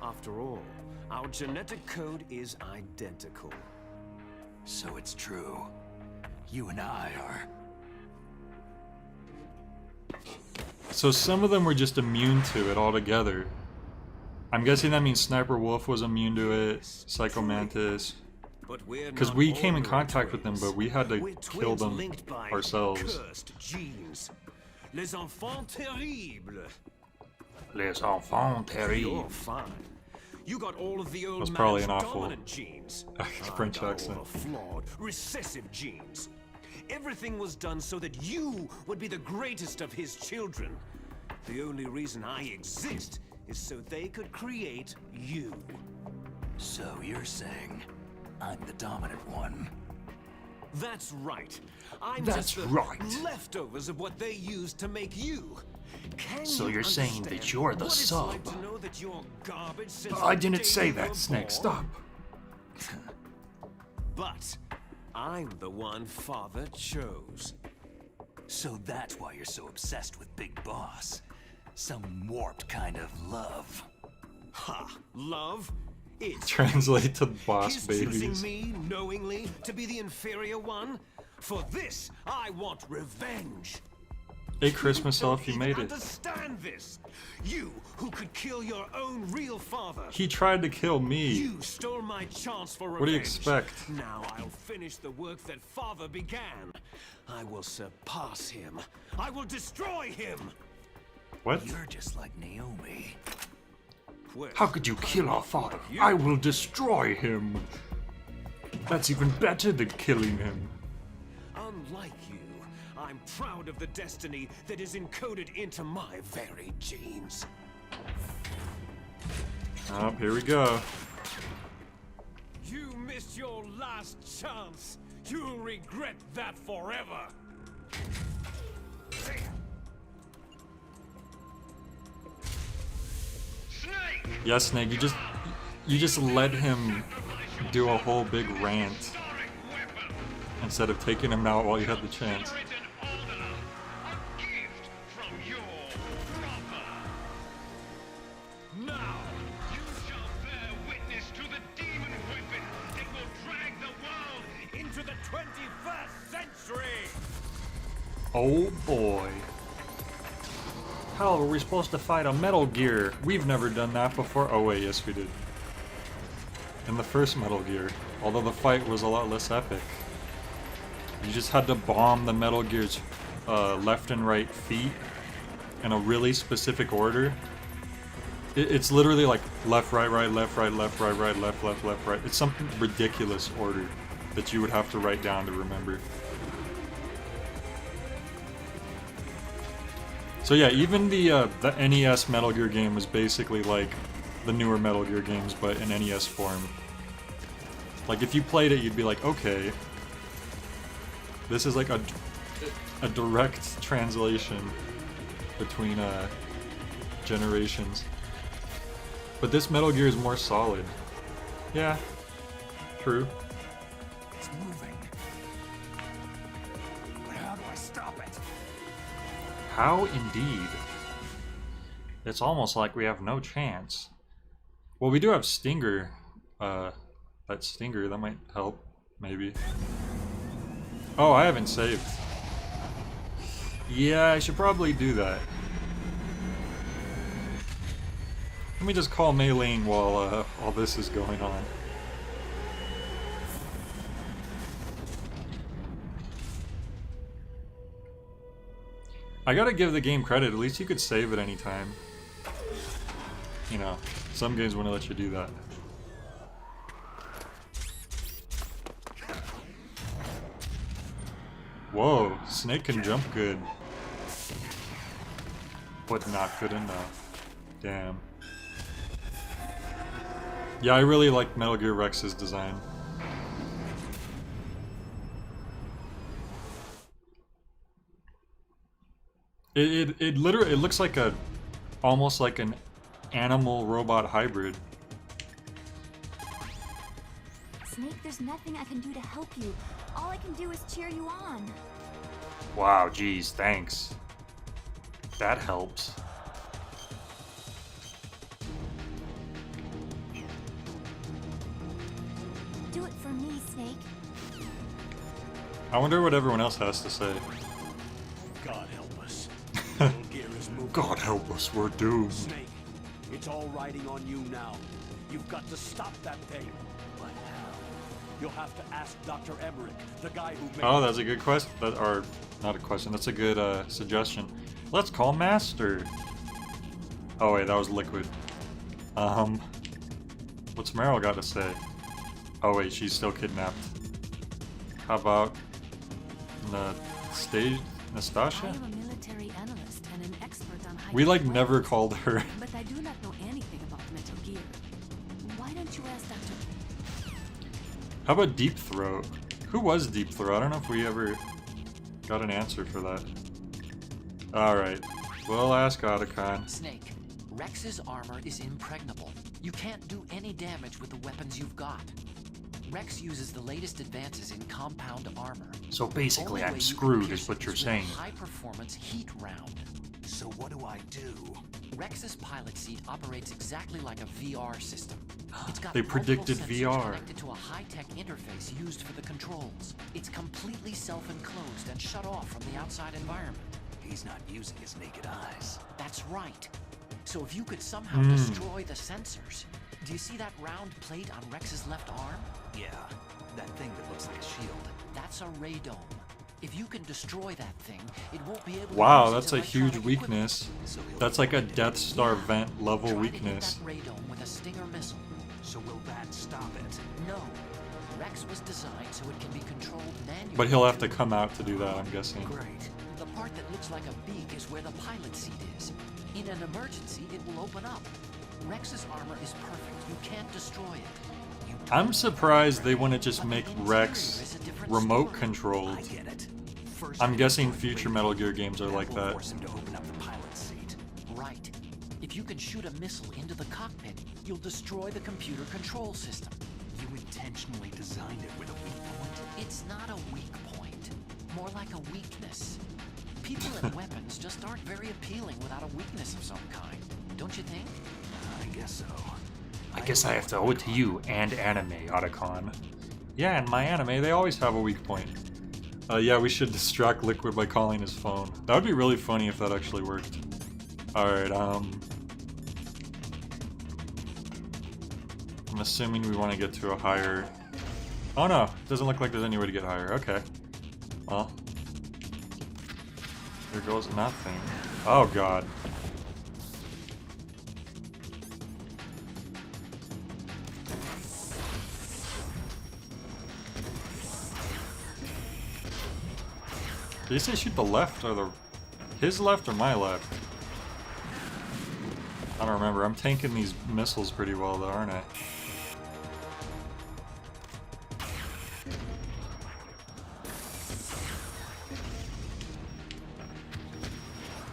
After all, our genetic code is identical. So it's true. You and I are... So some of them were just immune to it altogether. I'm guessing that means Sniper Wolf was immune to it, Psycho Mantis. But we're Because not we came in ordinary contact with them, twins. but we had to We're kill twins them linked by ourselves. Cursed genes. Les enfants terribles. Les enfants You're terribles. fine. You got all of the old That's probably man's an awful dominant genes. French I got accent. all the flawed, recessive genes. Everything was done so that you would be the greatest of his children. The only reason I exist is so they could create you. So you're saying I'm the dominant one? That's right. I'm That's just the right. leftovers of what they used to make you. Can So you you're saying understand that you're the what it's sub? like to know that you're garbage since I the didn't day say you that, were Snake. born? Stop. But I'm the one Father chose. So that's why you're so obsessed with Big Boss. Some warped kind of love. Ha! Love? It's Translate to boss his babies. choosing me knowingly to be the inferior one. For this, I want revenge. Hey Christmas Don't Elf, you even made it. Understand this? You who could kill your own real father. He tried to kill me. You stole my chance for revenge. What do you expect? Now I'll finish the work that Father began. I will surpass him. I will destroy him. What? You're just like Naomi. Well, How could you I'm kill our not father? like you. I will destroy him. That's even better than killing him. Unlike you, I'm proud of the destiny that is encoded into my very genes. Oh, here we go. You missed your last chance. You'll regret that forever. Yeah, Snake, you just let him do a whole big rant instead of taking him out while you had the chance. Oh boy. How are we supposed to fight a Metal Gear? We've never done that before. Oh wait, yes we did. In the first Metal Gear, although the fight was a lot less epic. You just had to bomb the Metal Gear's left and right feet in a really specific order. It's literally like left, right, right, left, right, left, right, right, left, left, left, right. It's some ridiculous order that you would have to write down to remember. So yeah, even the NES Metal Gear game was basically like the newer Metal Gear games, but in NES form. Like if you played it, you'd be like, okay, this is like a direct translation between generations. But this Metal Gear is more solid. Yeah, true. It's moving. But how do I stop it? How indeed. It's almost like we have no chance. Well, we do have Stinger. That Stinger, that might help, maybe. Oh, I haven't saved. Yeah, I should probably do that. Let me just call Mei Ling while all this is going on. I gotta give the game credit, at least you could save at any time. You know, some games wouldn't let you do that. Whoa, Snake can jump good. But not good enough. Damn. Yeah, I really like Metal Gear Rex's design. It literally, it looks like almost like an animal robot hybrid. Snake, there's nothing I can do to help you. All I can do is cheer you on. Wow, geez, thanks. That helps. Do it for me, Snake. I wonder what everyone else has to say. God help us. Metal Gear is moving. God help us, we're doomed. Snake, it's all riding on you now. You've got to stop that thing. But how? You'll have to ask Dr. Emmerich, the guy who made Oh, that's a good question. Or, not a question, that's a good suggestion. Let's call Master. Oh wait, that was Liquid. What's Meryl got to say? Oh wait, she's still kidnapped. How about Nastasha? I am a military analyst and an expert on high We like weapons, never called her. but I do not know anything about Metal Gear. Why don't you ask Dr. How about Deep Throat? Who was Deep Throat? I don't know if we ever got an answer for that. Alright, we'll ask Otacon. Snake, Rex's armor is impregnable. You can't do any damage with the weapons you've got. Rex uses the latest advances in compound armor. So basically, Only way I'm you can screwed, pierce is what it you're with a saying. high-performance heat round. So what do I do? Rex's pilot seat operates exactly like a VR system. It's got They multiple predicted sensors VR. connected to a high-tech interface used for the controls. It's completely self-enclosed and shut off from the outside environment. He's not using his naked eyes. That's right. So if you could somehow destroy the sensors... Do you see that round plate on Rex's left arm? Yeah, that thing that looks like a shield. That's a radome. If you can destroy that thing, it won't be able to Wow, use that's its a huge electronic weakness. So he'll That's like a defend it. Death Star vent level Try weakness. to hit that radome with a Stinger missile. So will that stop it? No. Rex was designed so it can be controlled manually. But he'll have to come out to do that, I'm guessing. Great. The part that looks like a beak is where the pilot seat is. In an emergency, it will open up. Rex's armor is perfect. You can't destroy it. I'm surprised they wouldn't just But make the interior Rex is a different remote story. controlled. I get it. First, I'm I guessing destroy future the Metal radio. Gear games are like will that. Force him to open up the pilot seat. Right. If you can shoot a missile into the cockpit, you'll destroy the computer control system. You intentionally designed it with a weak point. It's not a weak point. More like a weakness. People and weapons just aren't very appealing without a weakness of some kind. Don't you think? I guess so. I guess I have to owe it to you and anime, Otacon. Yeah, in my anime, they always have a weak point. Yeah, we should distract Liquid by calling his phone. That would be really funny if that actually worked. Alright, I'm assuming we want to get to a higher... Oh no, doesn't look like there's any way to get higher. Okay. Well. There goes nothing. Oh god. Did you say shoot the left or the... his left or my left? I don't remember. I'm tanking these missiles pretty well though, aren't I?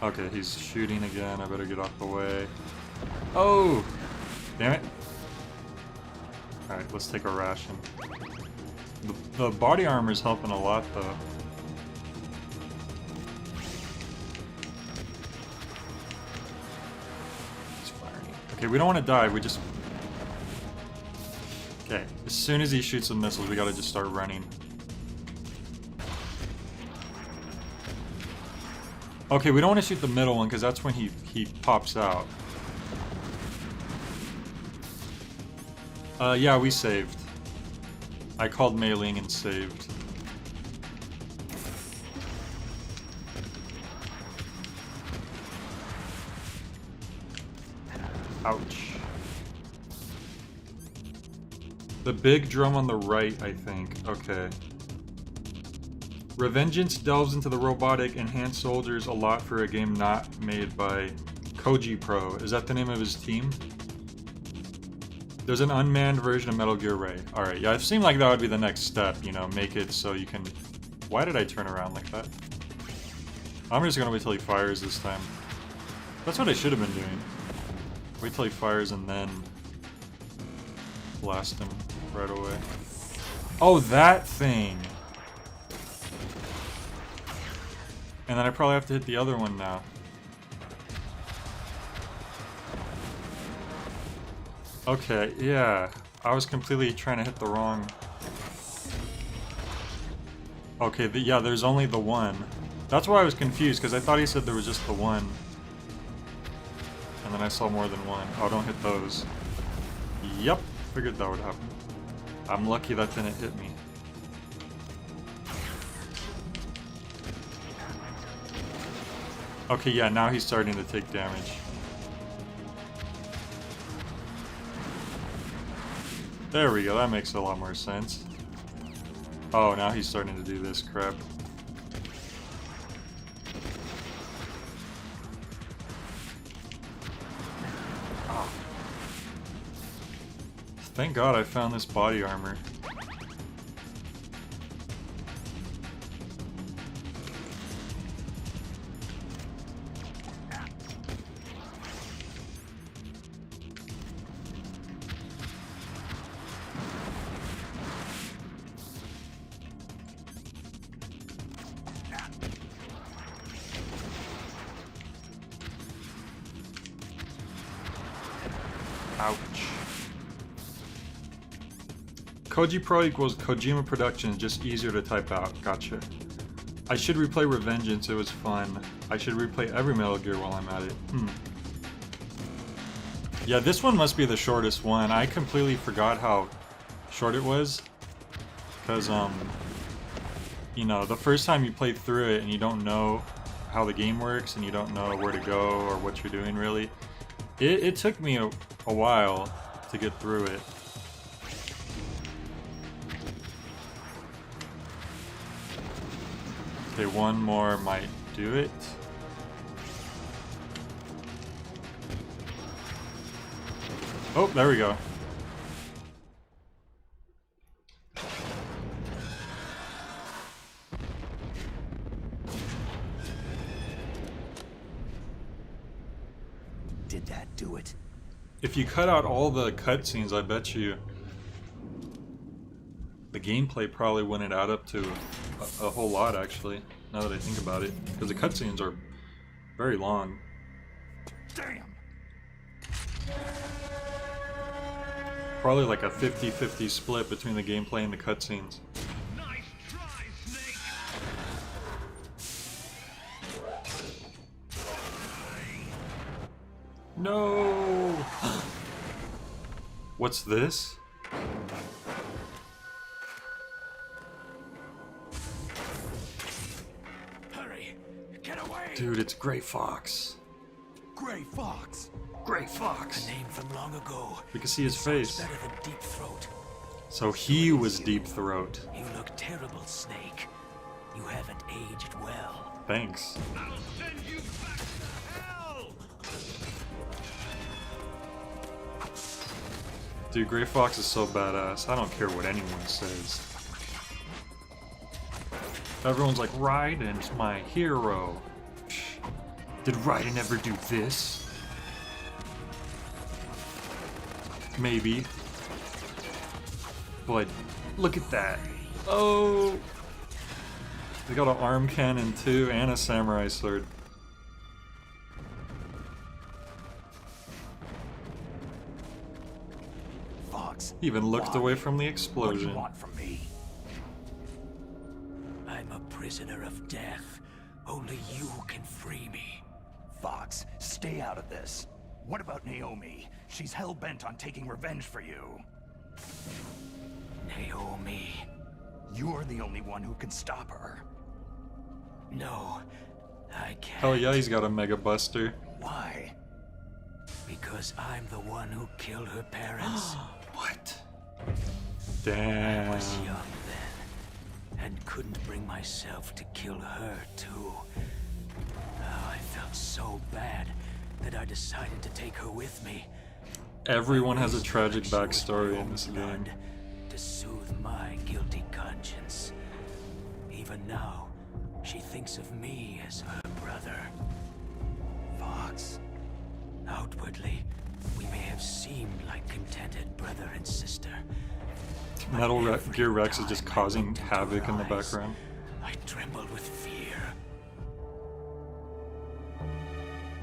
Okay, he's shooting again. I better get off the way. Oh! Damn it. Alright, let's take a ration. The body armor's helping a lot though. Okay, we don't want to die, we just... Okay, as soon as he shoots the missiles, we gotta just start running. Okay, we don't want to shoot the middle one, because that's when he pops out. Yeah, we saved. I called Mei-Ling and saved. Ouch. The big drum on the right, I think. Okay. Revengeance delves into the robotic and hand soldiers a lot for a game not made by Koji Pro. Is that the name of his team? There's an unmanned version of Metal Gear Ray. Alright, yeah, it seemed like that would be the next step, you know, make it so you can... Why did I turn around like that? I'm just gonna wait till he fires this time. That's what I should have been doing. Wait till he fires and then blast him right away. Oh, that thing! And then I probably have to hit the other one now. Okay, yeah. I was completely trying to hit the wrong... Okay, yeah, there's only the one. That's why I was confused, because I thought he said there was just the one. And then I saw more than one. Oh, don't hit those. Yep, figured that would happen. I'm lucky that didn't hit me. Okay, yeah, now he's starting to take damage. There we go, that makes a lot more sense. Oh, now he's starting to do this crap. Oh. Thank God I found this body armor. Ouch. Koji Pro equals Kojima Productions, just easier to type out. Gotcha. I should replay Revengeance, it was fun. I should replay every Metal Gear while I'm at it. Yeah, this one must be the shortest one. I completely forgot how short it was. Because, you know, the first time you play through it and you don't know how the game works and you don't know where to go or what you're doing really, it took me a while to get through it. Okay, one more might do it. Oh, there we go. Did that do it? If you cut out all the cutscenes, I bet you the gameplay probably wouldn't add up to a whole lot, actually, now that I think about it. Because the cutscenes are very long. Damn! Probably like a 50-50 split between the gameplay and the cutscenes. Nice try, Snake! No! What's this? Hurry! Get away! Dude, it's Gray Fox. Gray Fox! Gray Fox! A name from long ago. You can see his face. Better than Deep Throat. So he was Deep Throat. You look terrible, Snake. You haven't aged well. Thanks. I'll send you back to hell! Dude, Gray Fox is so badass. I don't care what anyone says. Everyone's like, Raiden's my hero. Psh, did Raiden ever do this? Maybe. But look at that. Oh! They got an arm cannon too, and a samurai sword. Fox. He even looked why? away from the What do explosion. you want from me? I'm a prisoner of death. Only you can free me. Fox, stay out of this. What about Naomi? She's hell-bent on taking revenge for you. Naomi. You're the only one who can stop her. No, I can't. Hell yeah, he's got a Mega Buster. Why? Because I'm the one who killed her parents. What? I Damn. was young then, and couldn't bring myself to kill her too. Oh, I felt so bad that I decided to take her with me. Everyone has a Raised tragic her like she was backstory my in own this game. blood to soothe my guilty conscience. Even now, she thinks of me as her brother. Fox. Outwardly, we may have seemed like contented brother and sister. but Metal every Gear Rex is time just I causing looked into havoc her in the eyes, background. I trembled with fear.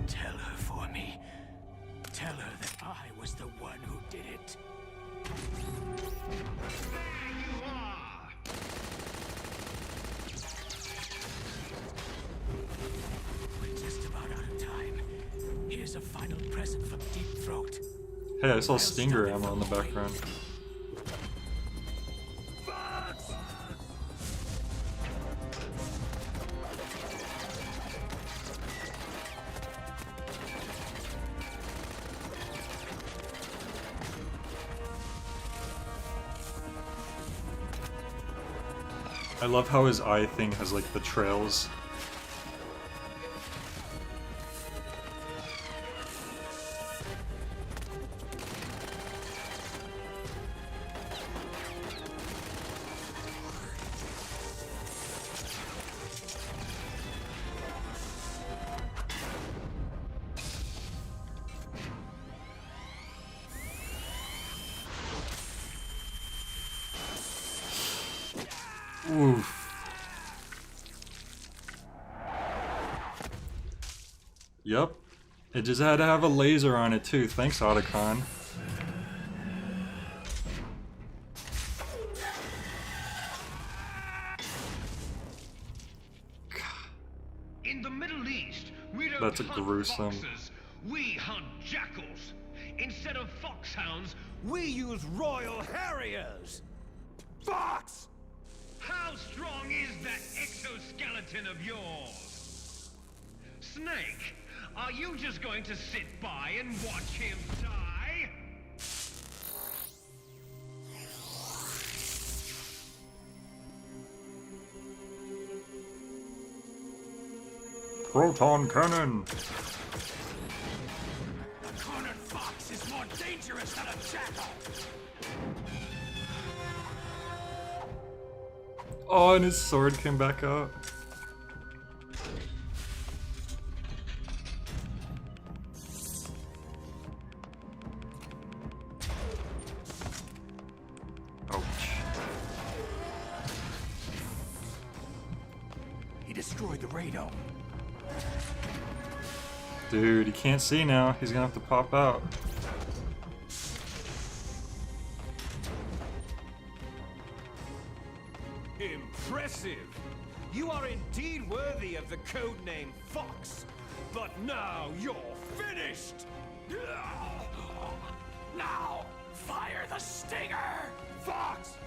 Tell her for me. Tell her that I was the one who did it. We're just about out of time. Here's a final present from Deep Throat. Hey, I saw Stinger ammo in the background. I love how his eye thing has like the trails. Oof. Yep. It just had to have a laser on it too. Thanks, Otacon. In the Middle East, we don't That's a hunt gruesome- foxes, we hunt jackals. Instead of foxhounds, we use royal harriers. Fox! How strong is that exoskeleton of yours? Snake, are you just going to sit by and watch him die? Proton cannon! A cornered fox is more dangerous than a jackal. Oh, and his sword came back out. Ouch. He destroyed the radome. Dude, he can't see now. He's gonna have to pop out. Impressive! You are indeed worthy of the codename Fox. But now you're finished! Now, fire the stinger! Fox!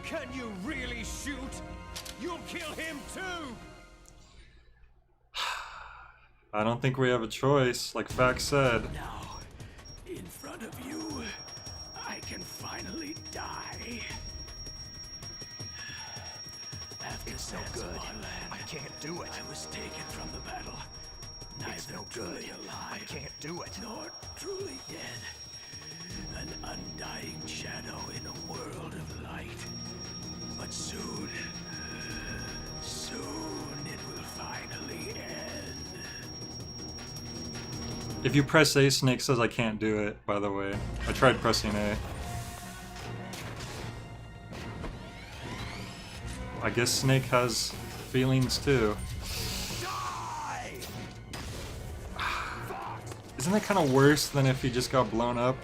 Can you really shoot? You'll kill him too! I don't think we have a choice, like Fax said. Now, in front of you, I can finally die. After It's no Zanzibar good. Land, I can't do it. I was taken from the battle. It's Neither no truly good. alive, I can't do it. nor truly dead. An undying shadow in a world of light. But soon it will finally end. If you press A, Snake says I can't do it, by the way. I tried pressing A. I guess Snake has feelings too. Isn't that kind of worse than if he just got blown up?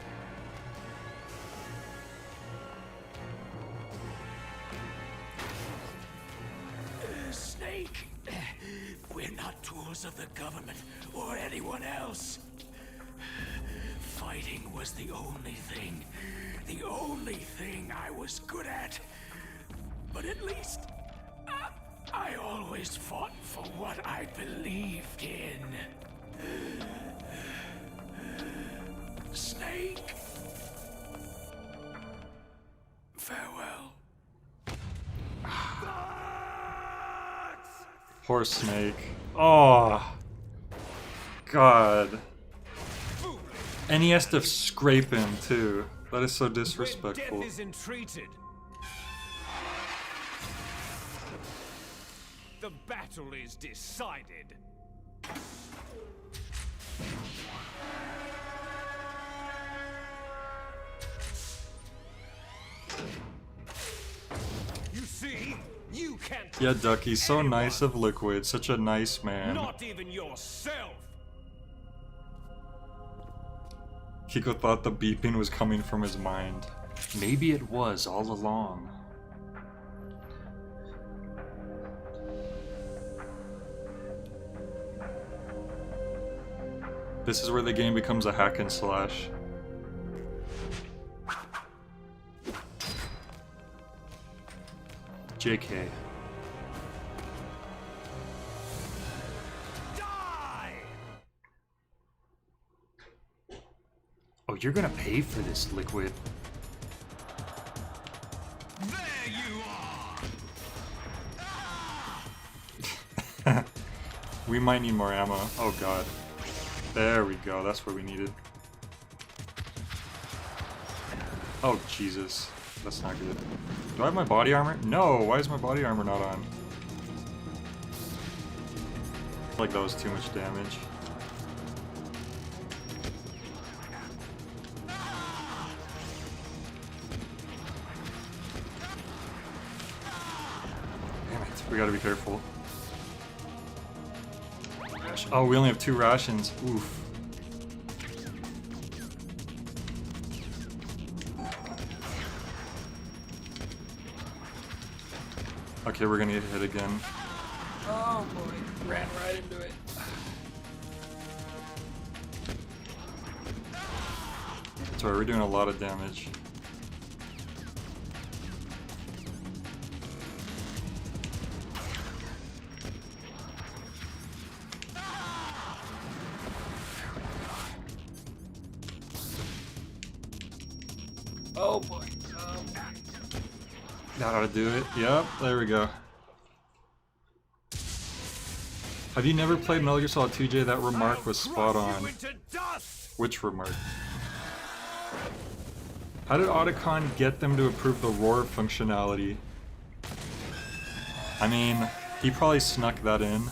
Snake, we're not tools of the government or anyone else. Fighting was the only thing I was good at. But at least, I always fought for what I believed in. Snake, farewell. Poor Snake. Oh, God. And he has to scrape him too. That is so disrespectful. When death is entreated, the battle is decided. You see, you can't. Yeah, Ducky, so nice of Liquid. Such a nice man. Not even yourself. Kiko thought the beeping was coming from his mind. Maybe it was all along. This is where the game becomes a hack and slash. JK. Oh, you're gonna pay for this, Liquid. There you are. We might need more ammo. Oh god. There we go, that's what we needed. Oh Jesus. That's not good. Do I have my body armor? No, why is my body armor not on? Like that was too much damage. Damn it, we gotta be careful. Oh, we only have 2 rations. Oof. Okay, we're gonna get hit again. Oh boy, ran right into it. Sorry, we're doing a lot of damage. Oh boy. That ought to do it. Yep, there we go. Have you never played Metal Gear Solid 2, J? That remark was spot on. Which remark? How did Otacon get them to approve the roar functionality? I mean, he probably snuck that in.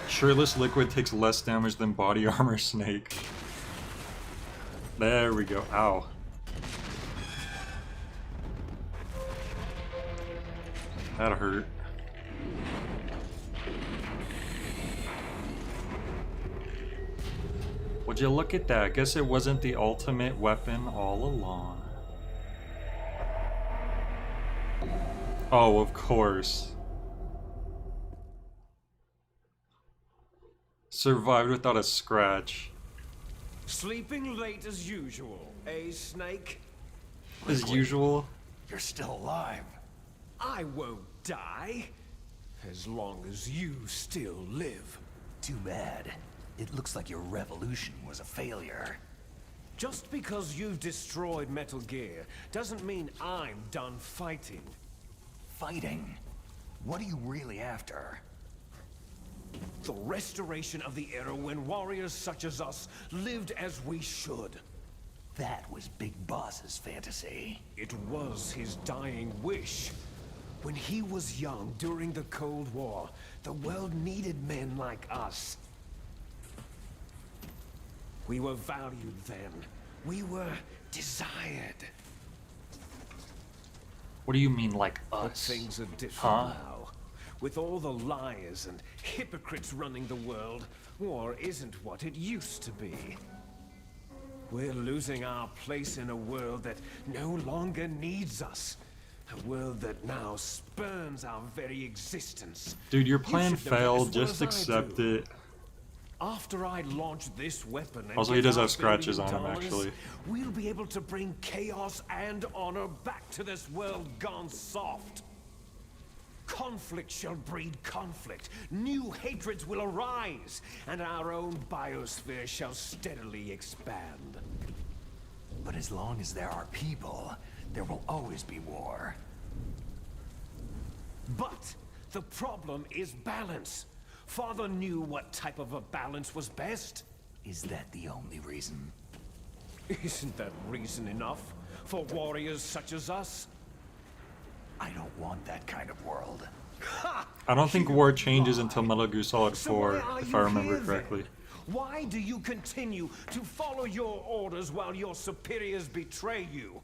Shirtless Liquid takes less damage than body armor Snake. There we go. Ow. That hurt. Would you look at that? Guess it wasn't the ultimate weapon all along. Oh, of course. Survived without a scratch. Sleeping late as usual, eh, Snake? As usual. You're still alive. I won't die. As long as you still live. Too bad. It looks like your revolution was a failure. Just because you've destroyed Metal Gear doesn't mean I'm done fighting. Fighting? What are you really after? The restoration of the era when warriors such as us lived as we should. That was Big Boss's fantasy. It was his dying wish. When he was young during the Cold War, the world needed men like us. We were valued then. We were desired. What do you mean, like But us? things are different Huh? now. With all the liars and hypocrites running the world, war isn't what it used to be. We're losing our place in a world that no longer needs us. A world that now spurns our very existence. Dude, your You plan should know that failed. as well Just as I accept do. it. After I launch this weapon and Also, he get does our have scratches $1 on him, billion, actually. we'll be able to bring chaos and honor back to this world gone soft. Conflict shall breed conflict. New hatreds will arise, and our own biosphere shall steadily expand. But as long as there are people, there will always be war. But the problem is balance. Father knew what type of a balance was best. Is that the only reason? Isn't that reason enough for warriors such as us? I don't want that kind of world. I don't think war changes until Metal Gear Solid So 4, why are if you I remember here, correctly. then? Why do you continue to follow your orders while your superiors betray you?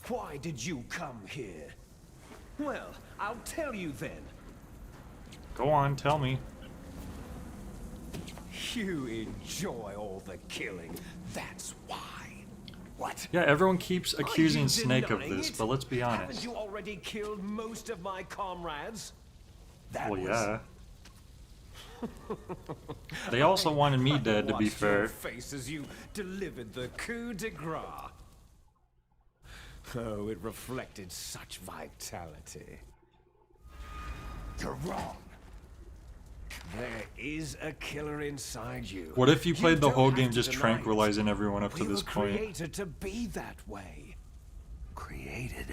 Why did you come here? Well, I'll tell you then. Go on, tell me. You enjoy all the killing. That's why. What? Yeah, everyone keeps Are accusing you Snake of denying this, it? but let's be Haven't honest. you already killed most of my comrades? That Well, was... yeah. They also wanted me dead, to be Watched fair. your face as you delivered the coup de grace. Oh, it reflected such vitality. You're wrong. There is a killer inside you. What if you played the don't whole have game to just deny it. tranquilizing everyone up to We this were point? created to be that way. Created.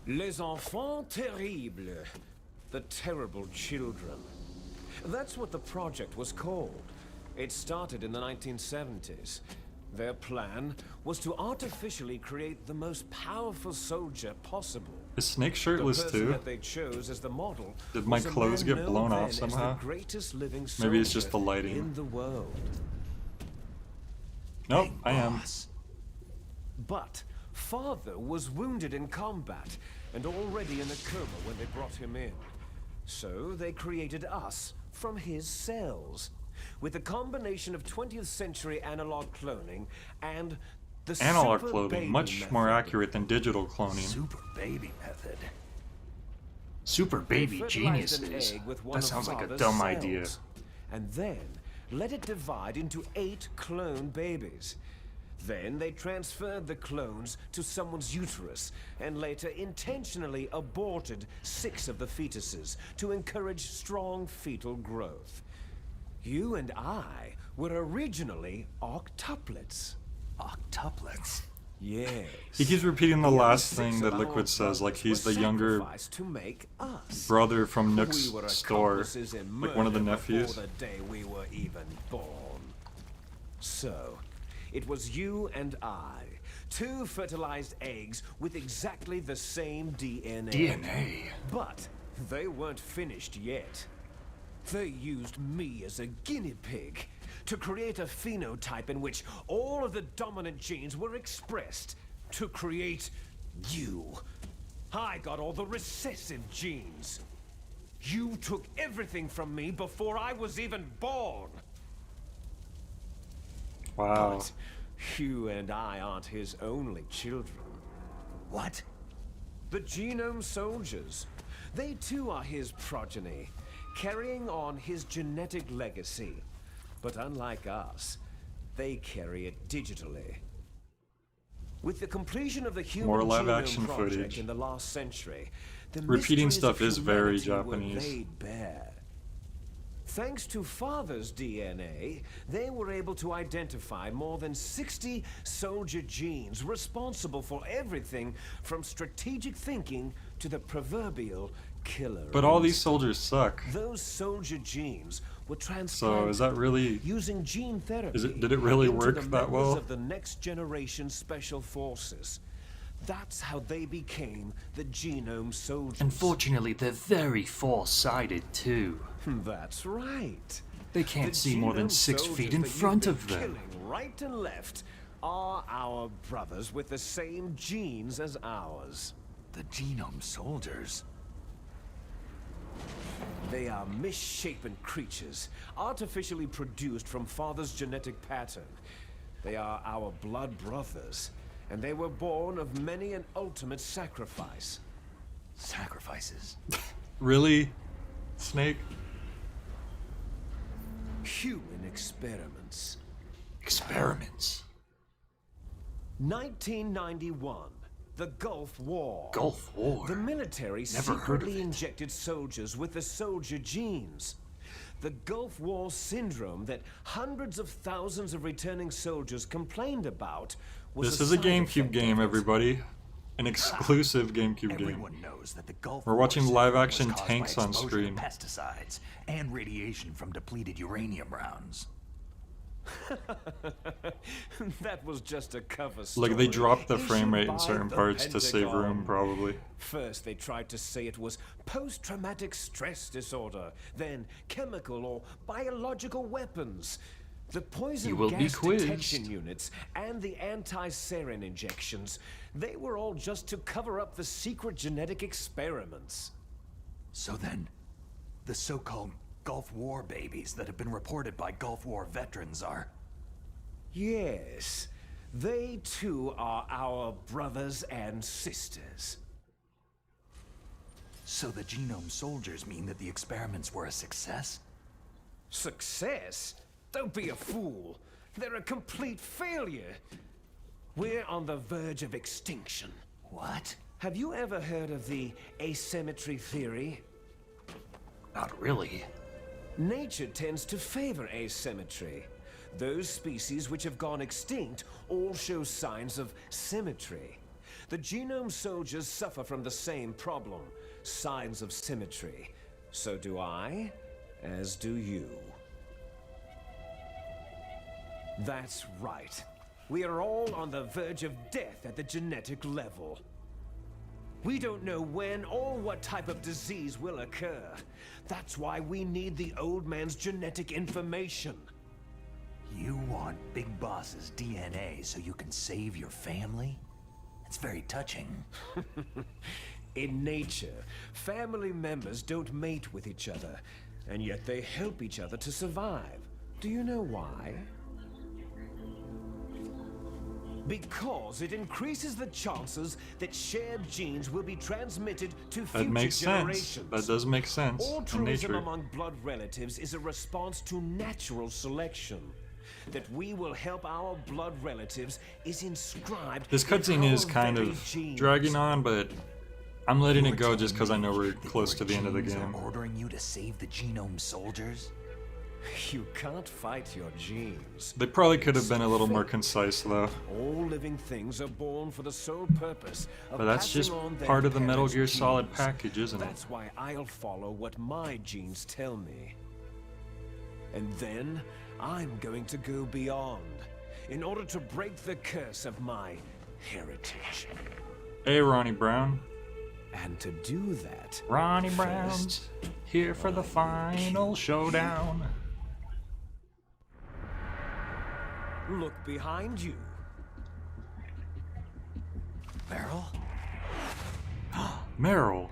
Les enfants terribles. The terrible children. That's what the project was called. It started in the 1970s. Their plan was to artificially create the most powerful soldier possible. Is Snake The shirtless person too? that they chose as the model Did my was a clothes man get known blown then off as somehow? the greatest living Maybe it's just soldier the lighting. in the world. Nope, Big I am. Boss. But father was wounded in combat and already in a coma when they brought him in. So they created us from his cells with a combination of 20th century analog cloning and the Analog super cloning, baby much more method. accurate than digital cloning. Super baby method. Super baby Fertilized an geniuses. egg with one That of sounds like a father's dumb cells, idea. and then let it divide into 8 clone babies. Then they transferred the clones to someone's uterus and later intentionally aborted 6 of the fetuses to encourage strong fetal growth. You and I were originally octuplets. Octuplets. Yes. He keeps repeating the other last 6 thing of that our Liquid says, like he's the brothers were younger sacrificed to make us. brother from Nook's We were store, accomplices in like one of the murder nephews. before the day we were even born. So, it was you and I, 2 fertilized eggs with exactly the same DNA. DNA? But they weren't finished yet. They used me as a guinea pig to create a phenotype in which all of the dominant genes were expressed to create you. I got all the recessive genes. You took everything from me before I was even born. Wow. But you and I aren't his only children. What? The genome soldiers. They too are his progeny. carrying on his genetic legacy. But unlike us, they carry it digitally. With the completion of the human More live genome action project footage. in the last century, the Repeating mysteries stuff of is very humanity were Japanese. laid bare. Thanks to Father's DNA, they were able to identify more than 60 soldier genes responsible for everything from strategic thinking to the proverbial killer. But all these instinct. soldiers suck. Those soldier genes were transplanted So is that really? using gene therapy. Did it really into work the that members well? Of the next generation special forces. That's how they became the genome soldiers. Unfortunately, they're very far-sighted too. That's right. They can't The see more than genome 6 soldiers feet in that you've front been of them. Killing right and left are our brothers with the same genes as ours. The genome soldiers. They are misshapen creatures, artificially produced from Father's genetic pattern. They are our blood brothers, and they were born of many an ultimate sacrifice. Sacrifices. Really? Snake? Human experiments. Experiments. 1991. The Gulf War. Gulf War? The military Never heard of secretly it. injected soldiers with the soldier genes. The Gulf War syndrome that hundreds of thousands of returning soldiers complained about was This is a side GameCube effect game, of it. everybody. An exclusive GameCube game. Everyone knows that the Gulf We're War watching syndrome live action was caused tanks by on exposure screen. to pesticides and radiation from depleted uranium rounds. That was just a cover story. Like, they dropped the issued frame rate in by certain the parts to save room, Pentagon. probably. First, they tried to say it was post-traumatic stress disorder, then chemical or biological weapons. The poison You will be gas quizzed. detection units and the anti-sarin injections, they were all just to cover up the secret genetic experiments. So then, the so-called Gulf War babies that have been reported by Gulf War veterans are... Yes, they too are our brothers and sisters. So the genome soldiers mean that the experiments were a success? Success? Don't be a fool. They're a complete failure. We're on the verge of extinction. What? Have you ever heard of the asymmetry theory? Not really. Nature tends to favor asymmetry. Those species which have gone extinct all show signs of symmetry. The genome soldiers suffer from the same problem, signs of symmetry. So do I, as do you. That's right. We are all on the verge of death at the genetic level. We don't know when or what type of disease will occur. That's why we need the old man's genetic information. You want Big Boss's DNA so you can save your family? It's very touching. In nature, family members don't mate with each other, and yet they help each other to survive. Do you know why? Because it increases the chances that shared genes will be transmitted to future That makes sense. generations. That does make sense in Altruism nature. among blood relatives is a response to natural selection. That we will help our blood relatives is inscribed. This in cutscene is our kind very of genes. dragging on, but I'm letting You it were go telling just because I me know we're that close your to the end of the genes are game. ordering you to save the genome soldiers? You can't fight your genes. They probably could have been a little more concise, though. All living things are born for the sole purpose of But that's passing just on their part of the Metal parents' Gear Solid genes. package, isn't it? That's why I'll follow what my genes tell me. And then I'm going to go beyond in order to break the curse of my heritage. Hey, Ronnie Brown. And to do that, Ronnie first, Brown's here for the final showdown. look behind you. Meryl? Meryl.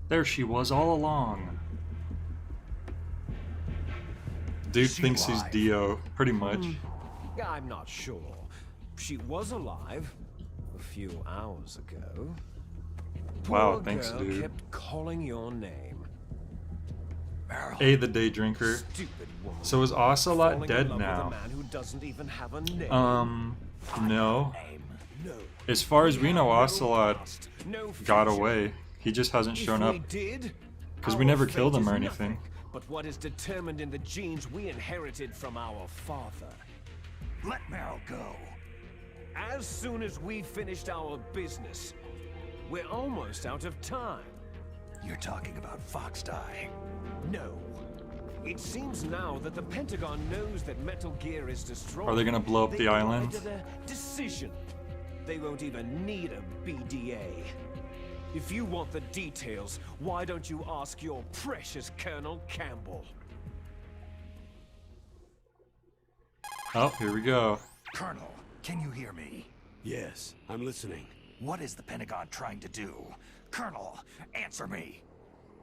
There she was all along. Dude She thinks he's alive? Dio, pretty much. I'm not sure. She was alive a few hours ago. Wow, poor thanks, girl dude. kept calling your name. A, the day drinker. Stupid woman. So is Ocelot Falling in dead love with a now? man who doesn't even have a name. No. No. As far as we know, have no Ocelot past, no got future. away. He just hasn't If shown up. we did, Because we our never fate killed him is or anything. nothing but what is determined in the genes we inherited from our father. Let Meryl go. As soon as we finished our business, we're almost out of time. You're talking about Fox Die. No. It seems now that the Pentagon knows that Metal Gear is destroyed. Are they gonna blow up the island? Arrived at a decision. They won't even need a BDA. If you want the details, why don't you ask your precious Colonel Campbell? Oh, here we go. Colonel, can you hear me? Yes, I'm listening. What is the Pentagon trying to do? Colonel, answer me.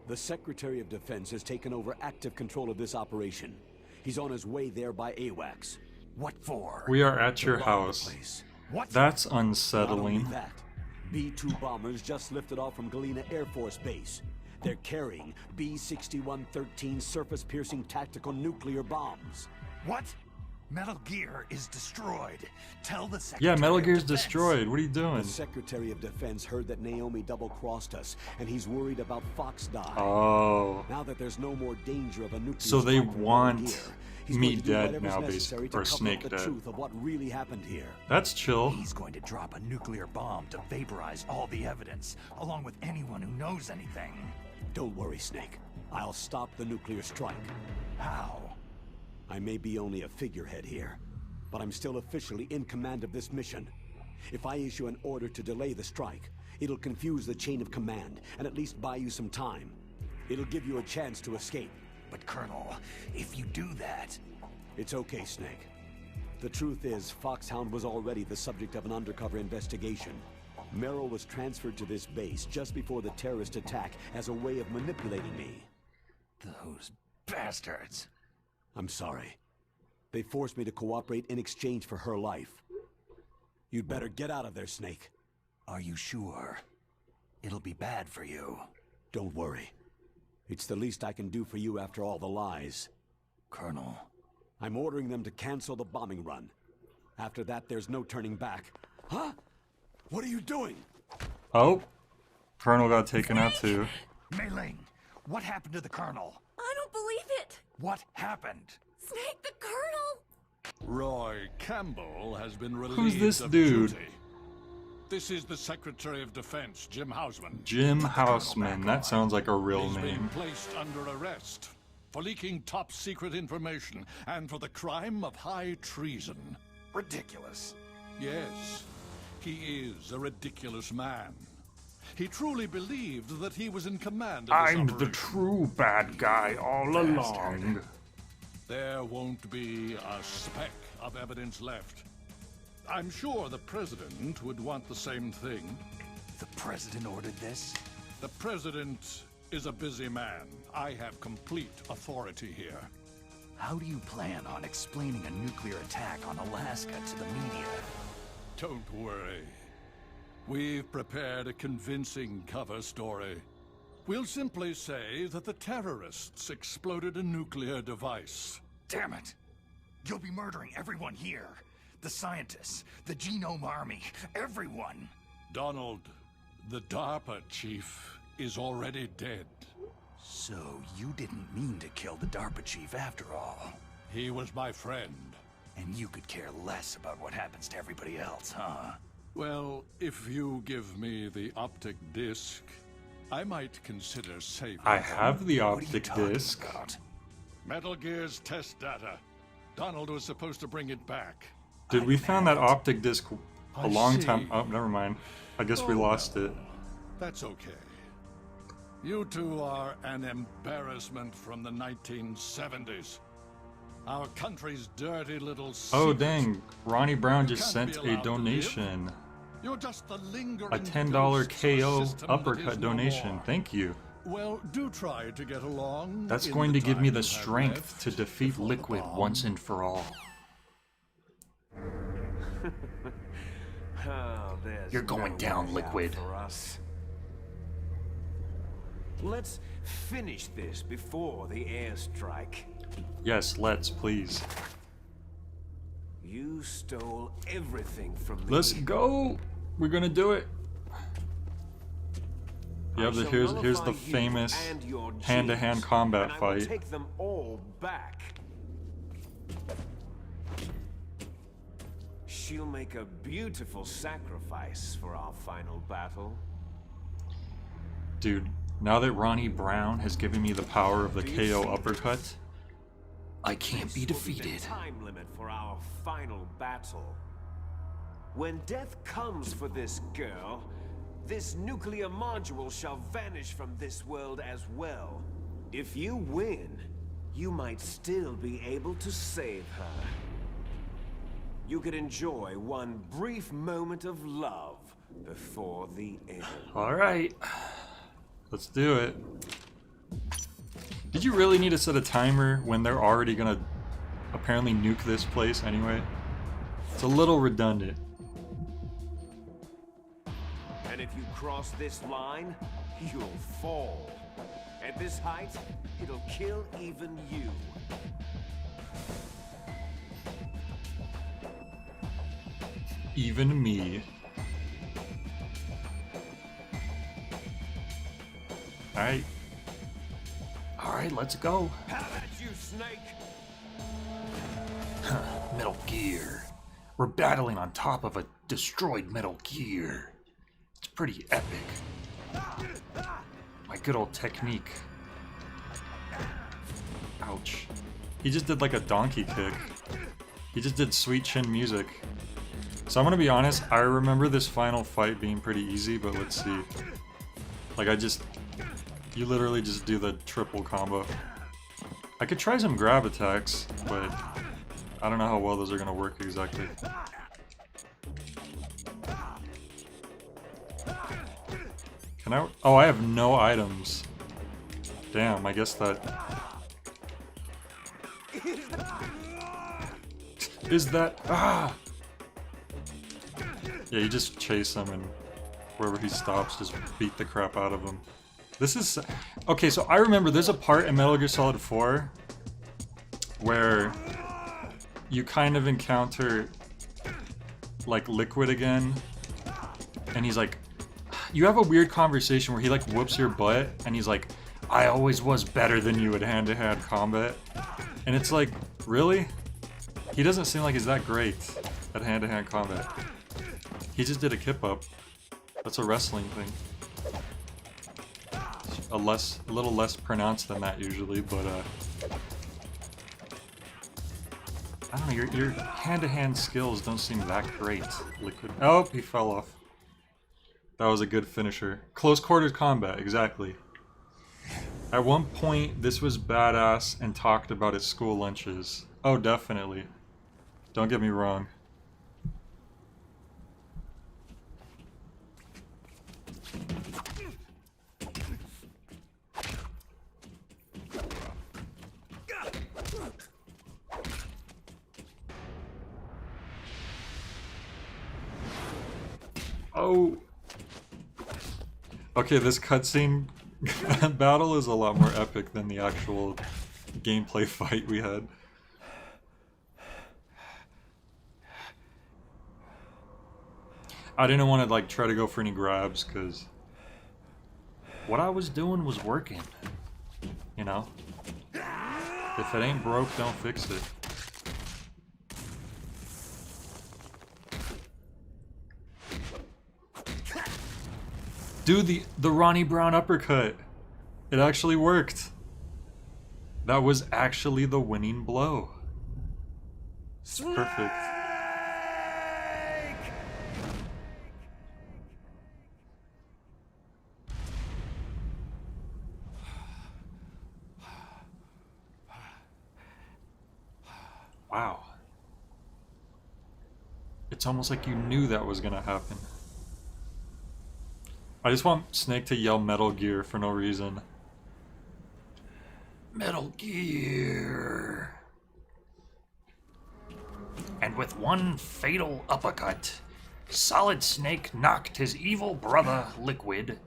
The Secretary of Defense has taken over active control of this operation. He's on his way there by AWACS. What for? We are at your To bomb the house. place. What? That's Not only unsettling. that, B-2 bombers just lifted off from Galena Air Force Base. They're carrying B-6113 surface-piercing tactical nuclear bombs. What? Metal Gear is destroyed. Tell the Yeah, Secretary Metal of Gear's Defense. destroyed. What are you doing? The Secretary of Defense heard that Naomi double-crossed us, and he's worried about Fox Die. Oh. Now that there's no more danger of a nuclear So they strike from want Metal Gear, he's me going to do dead whatever's now, necessary basically, or to cover Snake up the dead. truth of what really happened here. That's chill. He's going to drop a nuclear bomb to vaporize all the evidence, along with anyone who knows anything. Don't worry, Snake. I'll stop the nuclear strike. How? I may be only a figurehead here, but I'm still officially in command of this mission. If I issue an order to delay the strike, it'll confuse the chain of command and at least buy you some time. It'll give you a chance to escape. But Colonel, if you do that... It's okay, Snake. The truth is, Foxhound was already the subject of an undercover investigation. Merrill was transferred to this base just before the terrorist attack as a way of manipulating me. Those bastards. I'm sorry. They forced me to cooperate in exchange for her life. You'd better get out of there, Snake. Are you sure? It'll be bad for you. Don't worry. It's the least I can do for you after all the lies. Colonel. I'm ordering them to cancel the bombing run. After that, there's no turning back. Huh? What are you doing? Oh. Colonel got taken out too. Mei Ling, what happened to the Colonel? I don't believe it! What happened? Snake the Colonel! Roy Campbell has been relieved Who's this of dude? duty. This is the Secretary of Defense, Jim Houseman. Jim Houseman. That sounds like a real He's been name. placed under arrest for leaking top-secret information and for the crime of high treason. Ridiculous. Yes, he is a ridiculous man. He truly believed that he was in command of this I'm the operation. true bad guy all along. There won't be a speck of evidence left. I'm sure the President would want the same thing. The President ordered this? The President is a busy man. I have complete authority here. How do you plan on explaining a nuclear attack on Alaska to the media? Don't worry. We've prepared a convincing cover story. We'll simply say that the terrorists exploded a nuclear device. Damn it! You'll be murdering everyone here. The scientists, the Genome Army, everyone. Donald, the DARPA chief, is already dead. So you didn't mean to kill the DARPA chief after all. He was my friend. And you could care less about what happens to everybody else, huh? Well, if you give me the optic disc, I might consider saving I them. have the What are you optic talking disc. about? Metal Gear's test data. Donald was supposed to bring it back. Did we found that optic disc a I long time? see. Oh, never mind. I guess we Oh, lost well. it. That's okay. You two are an embarrassment from the 1970s. Our country's dirty little Oh secret. dang! Ronnie Brown You just can't sent be a allowed to live. donation. You're just the lingering A $10 ghosts of a KO system that is uppercut no donation. more. Thank you. Well, do try to get along. That's in going to give me time the you have strength left to defeat before the Liquid bomb. once and for all. Oh, there's You're going no down, way out Liquid. for us. Let's finish this before the airstrike. Yes, let's, please. You stole everything from me. Let's go! We're gonna do it. Yeah, but here's the famous hand-to-hand combat and I will fight. take them all back. She'll make a beautiful sacrifice for our final battle. Dude, now that Ronnie Brown has given me the power of the KO uppercut, I can't be This will the defeated. time limit for our final battle. When death comes for this girl, this nuclear module shall vanish from this world as well. If you win, you might still be able to save her. You could enjoy one brief moment of love before the end. alright. Let's do it. Did you really need to set a timer when they're already gonna apparently nuke this place anyway? It's a little redundant. And if you cross this line, you'll fall. At this height, it'll kill even you. Even me. Alright. Alright, let's go. How about you, Snake? Metal Gear. We're battling on top of a destroyed Metal Gear. It's pretty epic. My good old technique. Ouch. He just did like a donkey kick. He just did sweet chin music. So I'm gonna be honest, I remember this final fight being pretty easy, but let's see. Like you literally just do the triple combo. I could try some grab attacks, but I don't know how well those are gonna work exactly. Can I? Oh, I have no items. Damn, I guess that... Is that... Ah! Yeah, you just chase him and wherever he stops, just beat the crap out of him. This is... Okay, so I remember there's a part in Metal Gear Solid 4 where you kind of encounter like Liquid again, and he's like, you have a weird conversation where he like whoops your butt and he's like, I always was better than you at hand-to-hand combat. And it's like, really? He doesn't seem like he's that great at hand-to-hand combat. He just did a kip up. That's a wrestling thing. A little less pronounced than that usually, but I don't know, your hand-to-hand skills don't seem that great, Liquid. Oh, he fell off. That was a good finisher. Close quarters combat, exactly. At one point, this was badass and talked about at school lunches. Oh, definitely. Don't get me wrong. Oh. Okay, this cutscene battle is a lot more epic than the actual gameplay fight we had. I didn't want to like try to go for any grabs because what I was doing was working. You know? If it ain't broke, don't fix it. Dude, the Ronnie Brown uppercut. It actually worked. That was actually the winning blow. It's perfect. Wow. It's almost like you knew that was gonna happen. I just want Snake to yell Metal Gear for no reason. Metal Gear. And with one fatal uppercut, Solid Snake knocked his evil brother, Liquid,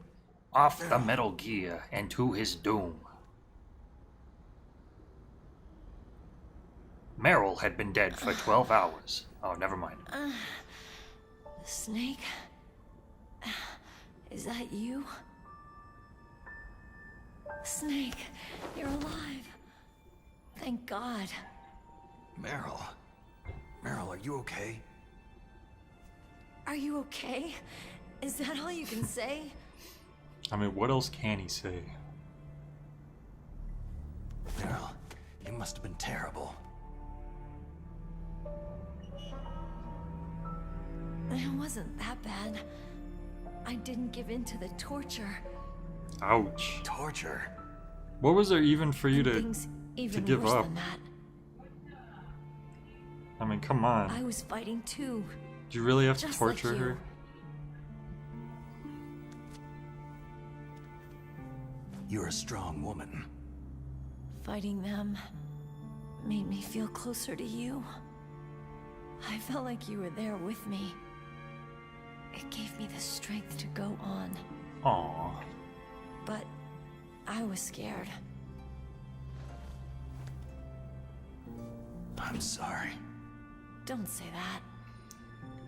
Off the Metal Gear and to his doom. Meryl had been dead for 12 hours. Oh, never mind. Snake? Is that you? Snake, you're alive. Thank God. Meryl. Meryl, are you okay? Are you okay? Is that all you can say? I mean, what else can he say? Meryl, you must have been terrible. It wasn't that bad. I didn't give in to the torture. Ouch. Torture? What was there even for you Things even give worse up? than that. I mean, come on. I was fighting too. Did you really have to Just torture like you. her? You're a strong woman. Fighting them made me feel closer to you. I felt like you were there with me. It gave me the strength to go on. Aww. But I was scared. I'm sorry. Don't say that.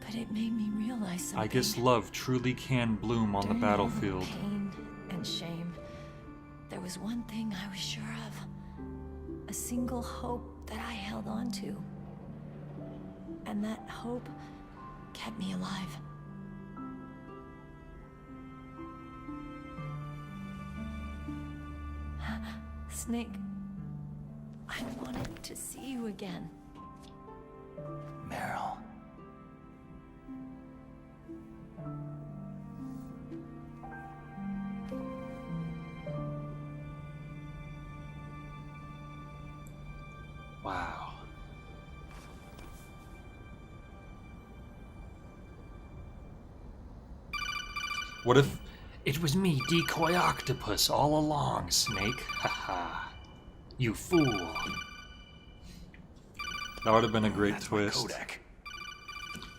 But it made me realize something. I guess love truly can bloom on the During all battlefield. Pain and shame. There was one thing I was sure of. A single hope that I held on to. And that hope kept me alive. Snake, I wanted to see you again. Meryl. Wow. What if It was me, Decoy Octopus, all along, Snake. Haha. You fool. that would have been a great That's my twist? Kodak.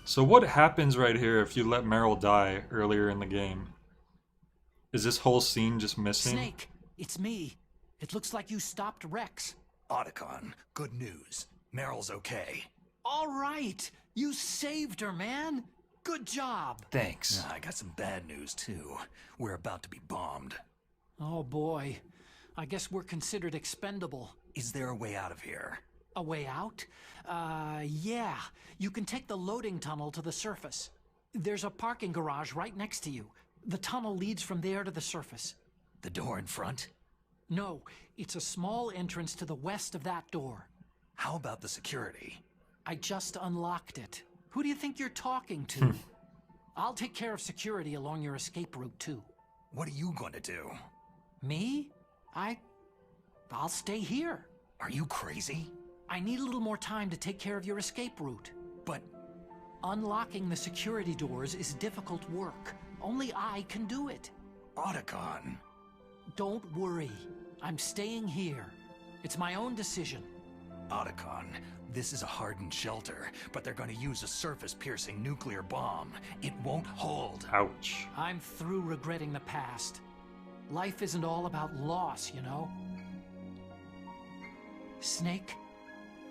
So what happens right here if you let Meryl die earlier in the game? Is this whole scene just missing? Snake, it's me. It looks like you stopped Rex. Otacon, good news. Meryl's okay. All right. You saved her, man. Good job. Thanks. I got some bad news, too. We're about to be bombed. Oh, boy. I guess we're considered expendable. Is there a way out of here? A way out? Yeah. You can take the loading tunnel to the surface. There's a parking garage right next to you. The tunnel leads from there to the surface. The door in front? No, it's a small entrance to the west of that door. How about the security? I just unlocked it. Who do you think you're talking to? I'll take care of security along your escape route, too. What are you going to do? Me? I'll stay here. Are you crazy? I need a little more time to take care of your escape route. But Unlocking the security doors is difficult work. Only I can do it. Otacon. Don't worry. I'm staying here. It's my own decision. Otacon, this is a hardened shelter, but they're going to use a surface-piercing nuclear bomb. It won't hold. Ouch. I'm through regretting the past. Life isn't all about loss, you know? Snake,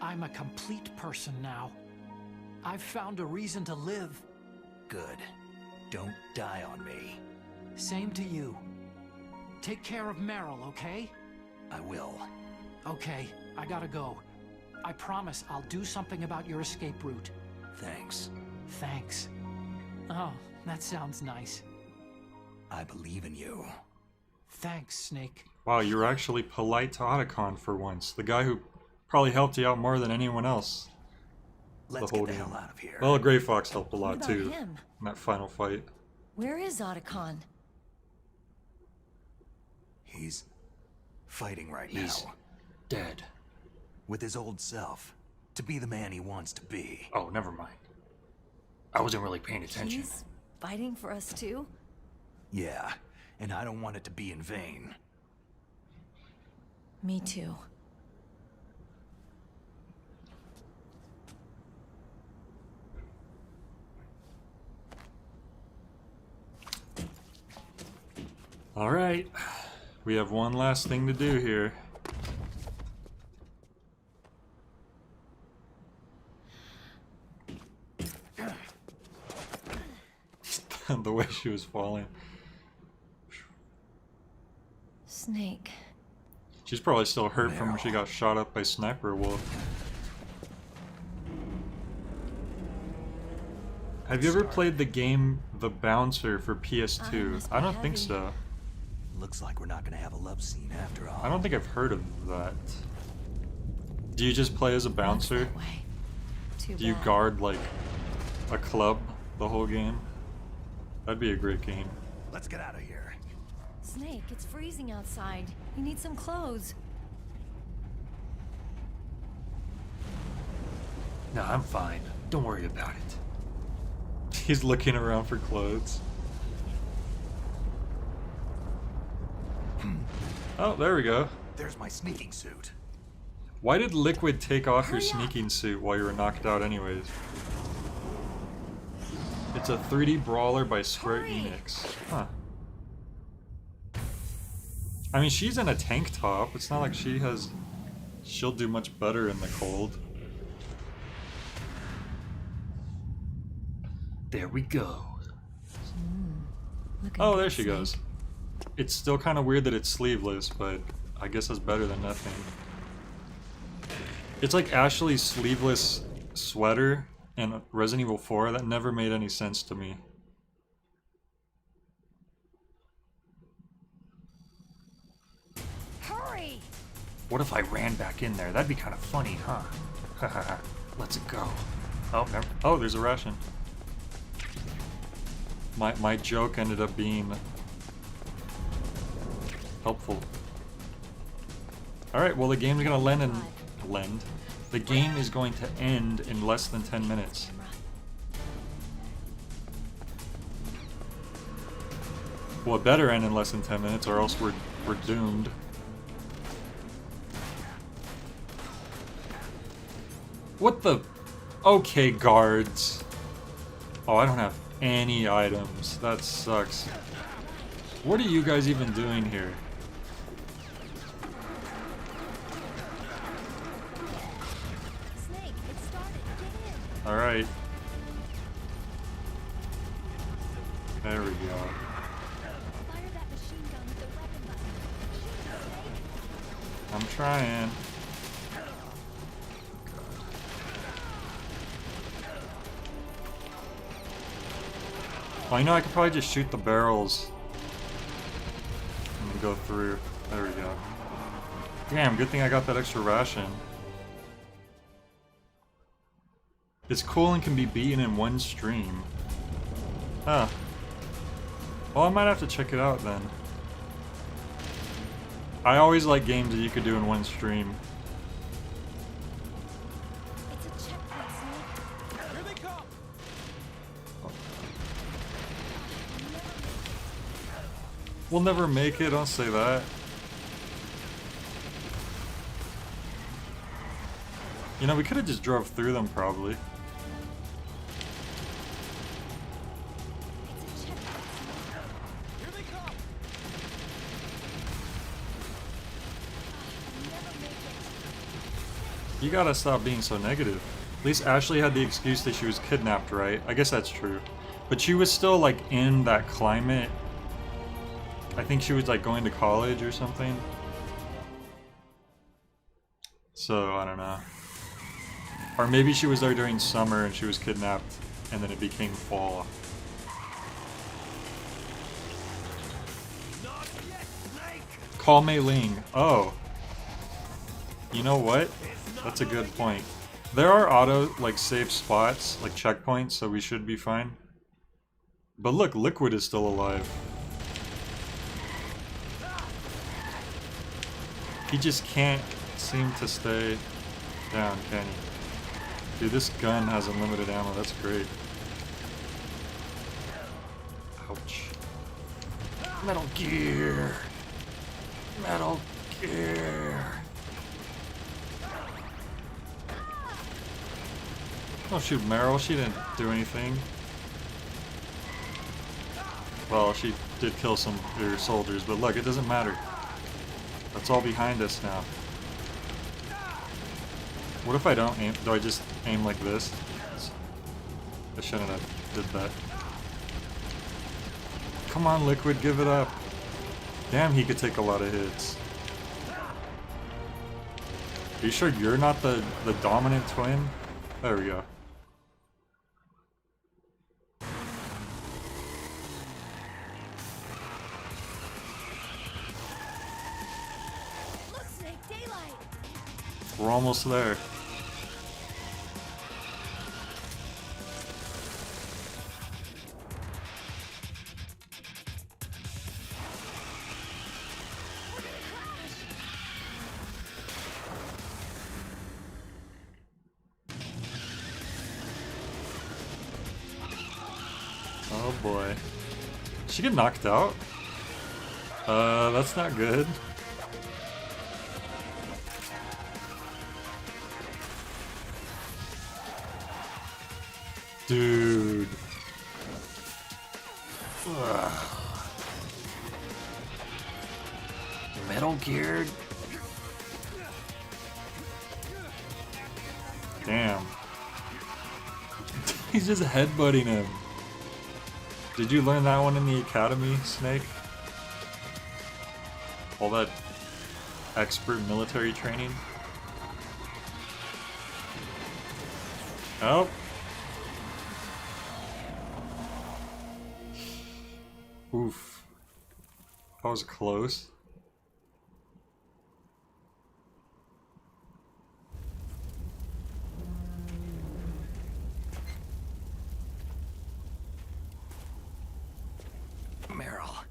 I'm a complete person now. I've found a reason to live. Good. Don't die on me. Same to you. Take care of Meryl, okay? I will. Okay, I gotta go. I promise I'll do something about your escape route. Thanks. Thanks. Oh, that sounds nice. I believe in you. Thanks, Snake. Wow, you were actually polite to Otacon for once. The guy who probably helped you out more than anyone else. Let's whole get the game. hell out of here. Well, Grey Fox helped a lot What about too him? in that final fight. Where is Otacon? He's fighting right He's now. dead. With his old self. To be the man he wants to be. Oh, never mind. I wasn't really paying attention. He's fighting for us too? Yeah, and I don't want it to be in vain. Me too. Alright, we have one last thing to do here. The way she was falling. Snake. She's probably still hurt from when she got shot up by Sniper Wolf. Have you ever played the game The Bouncer for PS2? I don't think so. Looks like we're not gonna have a love scene after all. I don't think I've heard of that. Do you just play as a bouncer? Do you guard like a club the whole game? That'd be a great game. Let's get out of here. Snake, it's freezing outside. You need some clothes. No, I'm fine. Don't worry about it. He's looking around for clothes. Oh, there we go. There's my sneaking suit. Why did Liquid take off your sneaking suit while you were knocked out anyways? It's a 3D brawler by Square Enix. Huh. I mean, she's in a tank top. It's not like she'll do much better in the cold. There we go. Oh, there she goes. It's still kind of weird that it's sleeveless, but I guess that's better than nothing. It's like Ashley's sleeveless sweater in Resident Evil 4. That never made any sense to me. Hurry! What if I ran back in there? That'd be kind of funny, huh? Haha. Let's go. Oh, never. Oh, there's a ration. My joke ended up being helpful. Alright, well the game's gonna the game is going to end in less than 10 minutes. Well, it better end in less than 10 minutes or else we're doomed. What the? Okay, guards. Oh, I don't have any items. That sucks. What are you guys even doing here? Snake, it started. Get in. Alright. There we go. Fire that machine gun with the weapon button. I'm trying. Oh, you know, I could probably just shoot the barrels and then go through. There we go. Damn, good thing I got that extra ration. It's cool and can be beaten in one stream. Huh. Well, I might have to check it out then. I always like games that you could do in one stream. It's a checkpoint, Snake. Here they come. We'll never make it, don't say that. You know, we could have just drove through them probably. You gotta stop being so negative. At least Ashley had the excuse that she was kidnapped, right? I guess that's true. But she was still like in that climate. I think she was like going to college or something. So, I don't know. Or maybe she was there during summer and she was kidnapped and then it became fall. Call Mei Ling. Oh. You know what? That's a good point. There are auto, like, safe spots, like checkpoints, so we should be fine. But look, Liquid is still alive. He just can't seem to stay down, can he? Dude, this gun has unlimited ammo, that's great. Ouch. Metal Gear. Metal Gear. Don't shoot Meryl, she didn't do anything. Well, she did kill some of their soldiers, but look, it doesn't matter. That's all behind us now. What if I don't aim? Do I just aim like this? I shouldn't have did that. Come on, Liquid, give it up. Damn, he could take a lot of hits. Are you sure you're not the dominant twin? There we go. Look, Snake, daylight. We're almost there. Oh boy. Did she get knocked out? That's not good. Dude. Ugh. Metal Gear. Damn. He's just headbutting him. Did you learn that one in the academy, Snake? All that expert military training? Oh. Oof. That was close. Meryl,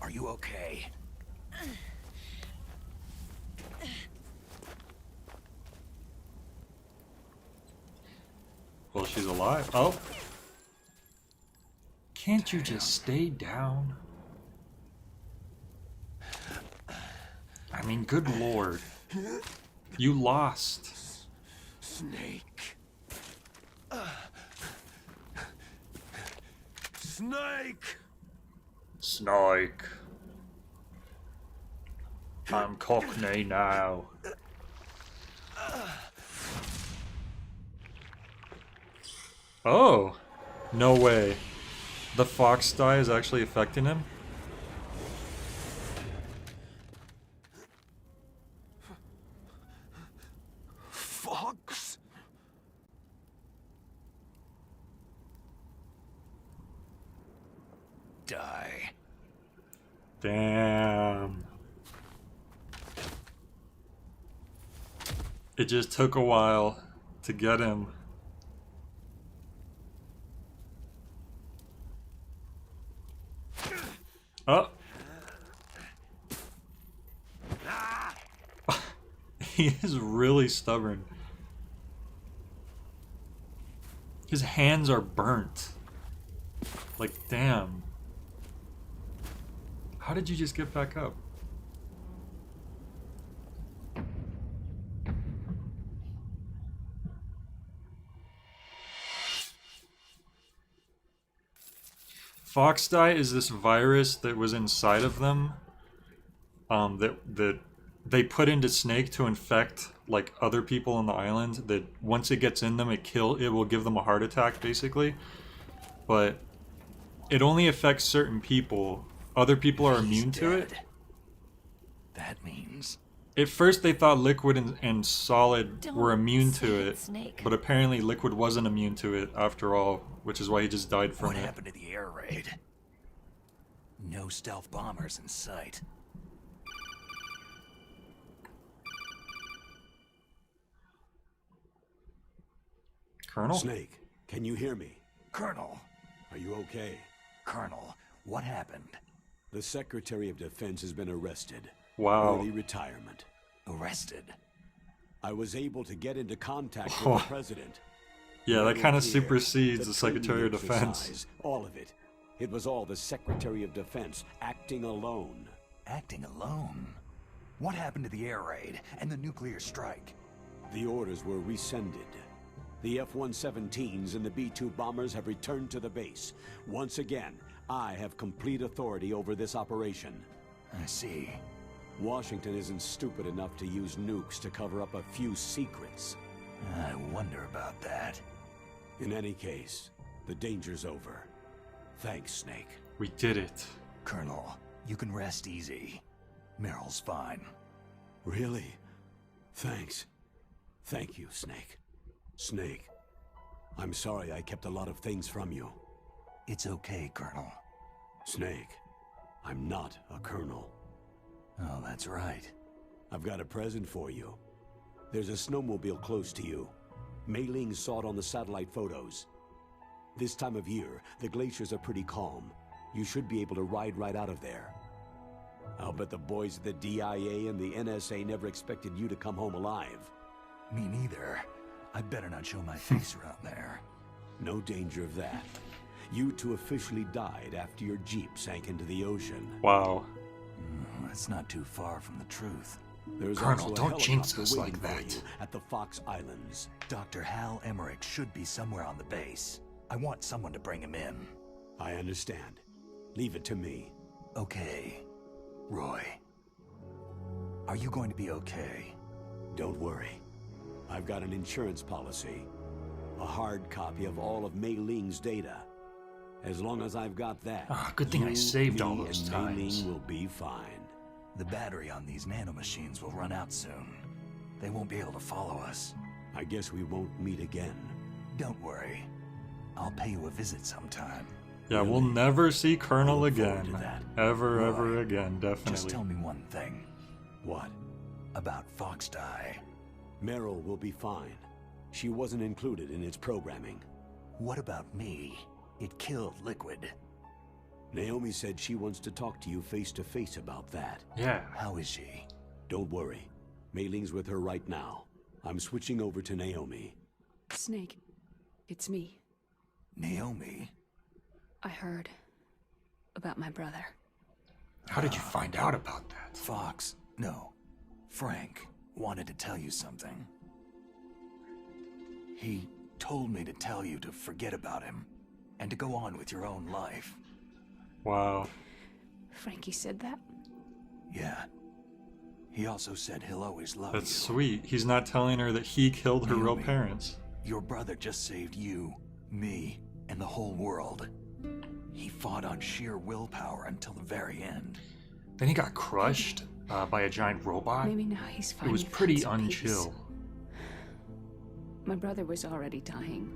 are you okay? Well, she's alive. Oh. Can't you just stay down? I mean, good lord. You lost. Snake. Snake! Snake. I'm Cockney now. Oh. No way. The fox die is actually affecting him? Fox? Die. Damn. It just took a while to get him. Oh. He is really stubborn. His hands are burnt. Like, damn. How did you just get back up? Fox die is this virus that was inside of them, that they put into Snake to infect like other people on the island. That once it gets in them, it will give them a heart attack, basically. But it only affects certain people. Other people are immune to it. That means... At first they thought Liquid and Solid were immune to say it, Snake. but apparently Liquid wasn't immune to it after all, which is why he just died from What it. happened to the air raid? No stealth bombers in sight. Colonel? Snake, can you hear me? Colonel! Are you okay? Colonel, what happened? The Secretary of Defense has been arrested. Wow. Early retirement. Arrested? I was able to get into contact with the President. Yeah, that Little kind of here, supersedes the training Secretary of Defense. exercise, all of it. It was all the Secretary of Defense acting alone. Acting alone? What happened to the air raid and the nuclear strike? The orders were rescinded. The F-117s and the B-2 bombers have returned to the base. Once again, I have complete authority over this operation. I see. Washington isn't stupid enough to use nukes to cover up a few secrets. I wonder about that. In any case, the danger's over. Thanks, Snake. We did it. Colonel, you can rest easy. Meryl's fine. Really? Thanks. Thank you, Snake. Snake, I'm sorry I kept a lot of things from you. It's okay, Colonel. Snake, I'm not a colonel. Oh, that's right. I've got a present for you. There's a snowmobile close to you. Mei Ling saw it on the satellite photos. This time of year, the glaciers are pretty calm. You should be able to ride right out of there. I'll bet the boys at the DIA and the NSA never expected you to come home alive. Me neither. I better not show my face around there. No danger of that. You two officially died after your Jeep sank into the ocean. Wow. That's not too far from the truth. There's Colonel, also a don't jinx helicopter us waiting like for that. you at the Fox Islands. Dr. Hal Emmerich should be somewhere on the base. I want someone to bring him in. I understand. Leave it to me. Okay. Roy. Are you going to be okay? Don't worry. I've got an insurance policy. A hard copy of all of Mei Ling's data. As long as I've got that, Ah, good thing I you, saved me, all those and times. Mei Ling will be fine. The battery on these nanomachines will run out soon. They won't be able to follow us. I guess we won't meet again. Don't worry. I'll pay you a visit sometime. Yeah, we'll never see Colonel look forward again. to that. Ever, Roy, ever again, Just definitely. tell me one thing. What? About Fox Die. Meryl will be fine. She wasn't included in its programming. What about me? It killed Liquid. Naomi said she wants to talk to you face to face about that. Yeah. How is she? Don't worry. Mei Ling's with her right now. I'm switching over to Naomi. Snake, it's me. Naomi? I heard about my brother. How did you find out about that? Fox, no. Frank wanted to tell you something. He told me to tell you to forget about him and to go on with your own life. Wow. Frankie said that? Yeah. He also said he'll always love That's you. sweet. He's not telling her that he killed her real Naomi, parents. Your brother just saved you, me, and the whole world. He fought on sheer willpower until the very end. Then he got crushed by a giant robot. Maybe now he's It finally was pretty found some peace. unchill. My brother was already dying.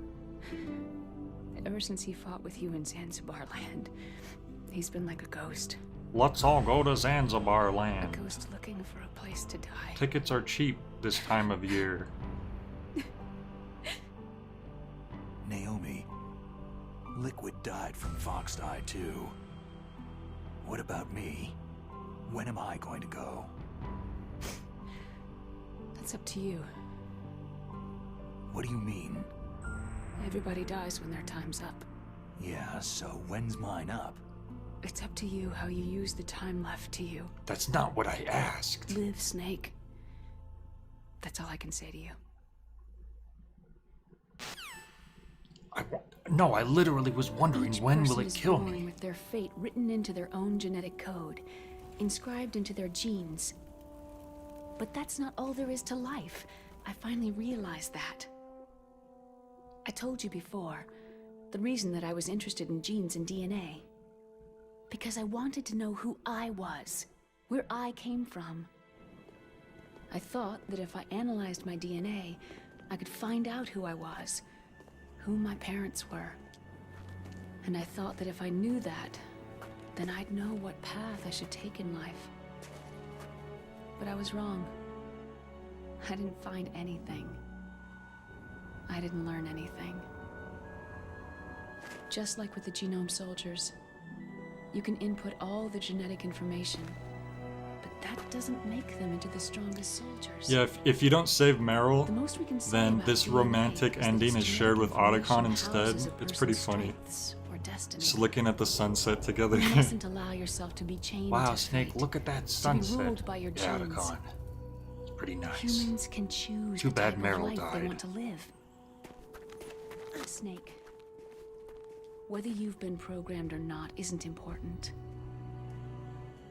Ever since he fought with you in Zanzibar land, he's been like a ghost. Let's all go to Zanzibar A land. ghost looking for a place to die. Tickets are cheap this time of year. Naomi, Liquid died from Fox Die too. What about me? When am I going to go? That's up to you. What do you mean? Everybody dies when their time's up. Yeah, so when's mine up? It's up to you how you use the time left to you. That's not what I asked. Live, Snake. That's all I can say to you. No, I literally was wondering, Each when will person it is kill born me? with their fate written into their own genetic code, inscribed into their genes. But that's not all there is to life. I finally realized that. I told you before, the reason that I was interested in genes and DNA. Because I wanted to know who I was, where I came from. I thought that if I analyzed my DNA, I could find out who I was, who my parents were. And I thought that if I knew that, then I'd know what path I should take in life. But I was wrong. I didn't find anything. I didn't learn anything. Just like with the genome soldiers, you can input all the genetic information, but that doesn't make them into the strongest soldiers. Yeah, if you don't save Meryl, The most we can say then about this DNA romantic is that ending its is shared with genetic Otacon information instead. houses a It's pretty person's funny. strengths or destiny. Just looking at the sunset together. You mustn't allow yourself to be chained Wow, to Snake, fate, look at that to be sunset. ruled by your Yeah, genes. Otacon. It's pretty nice. Humans can choose Too the bad type Meryl of life died. they want to live. Snake, Whether you've been programmed or not isn't important.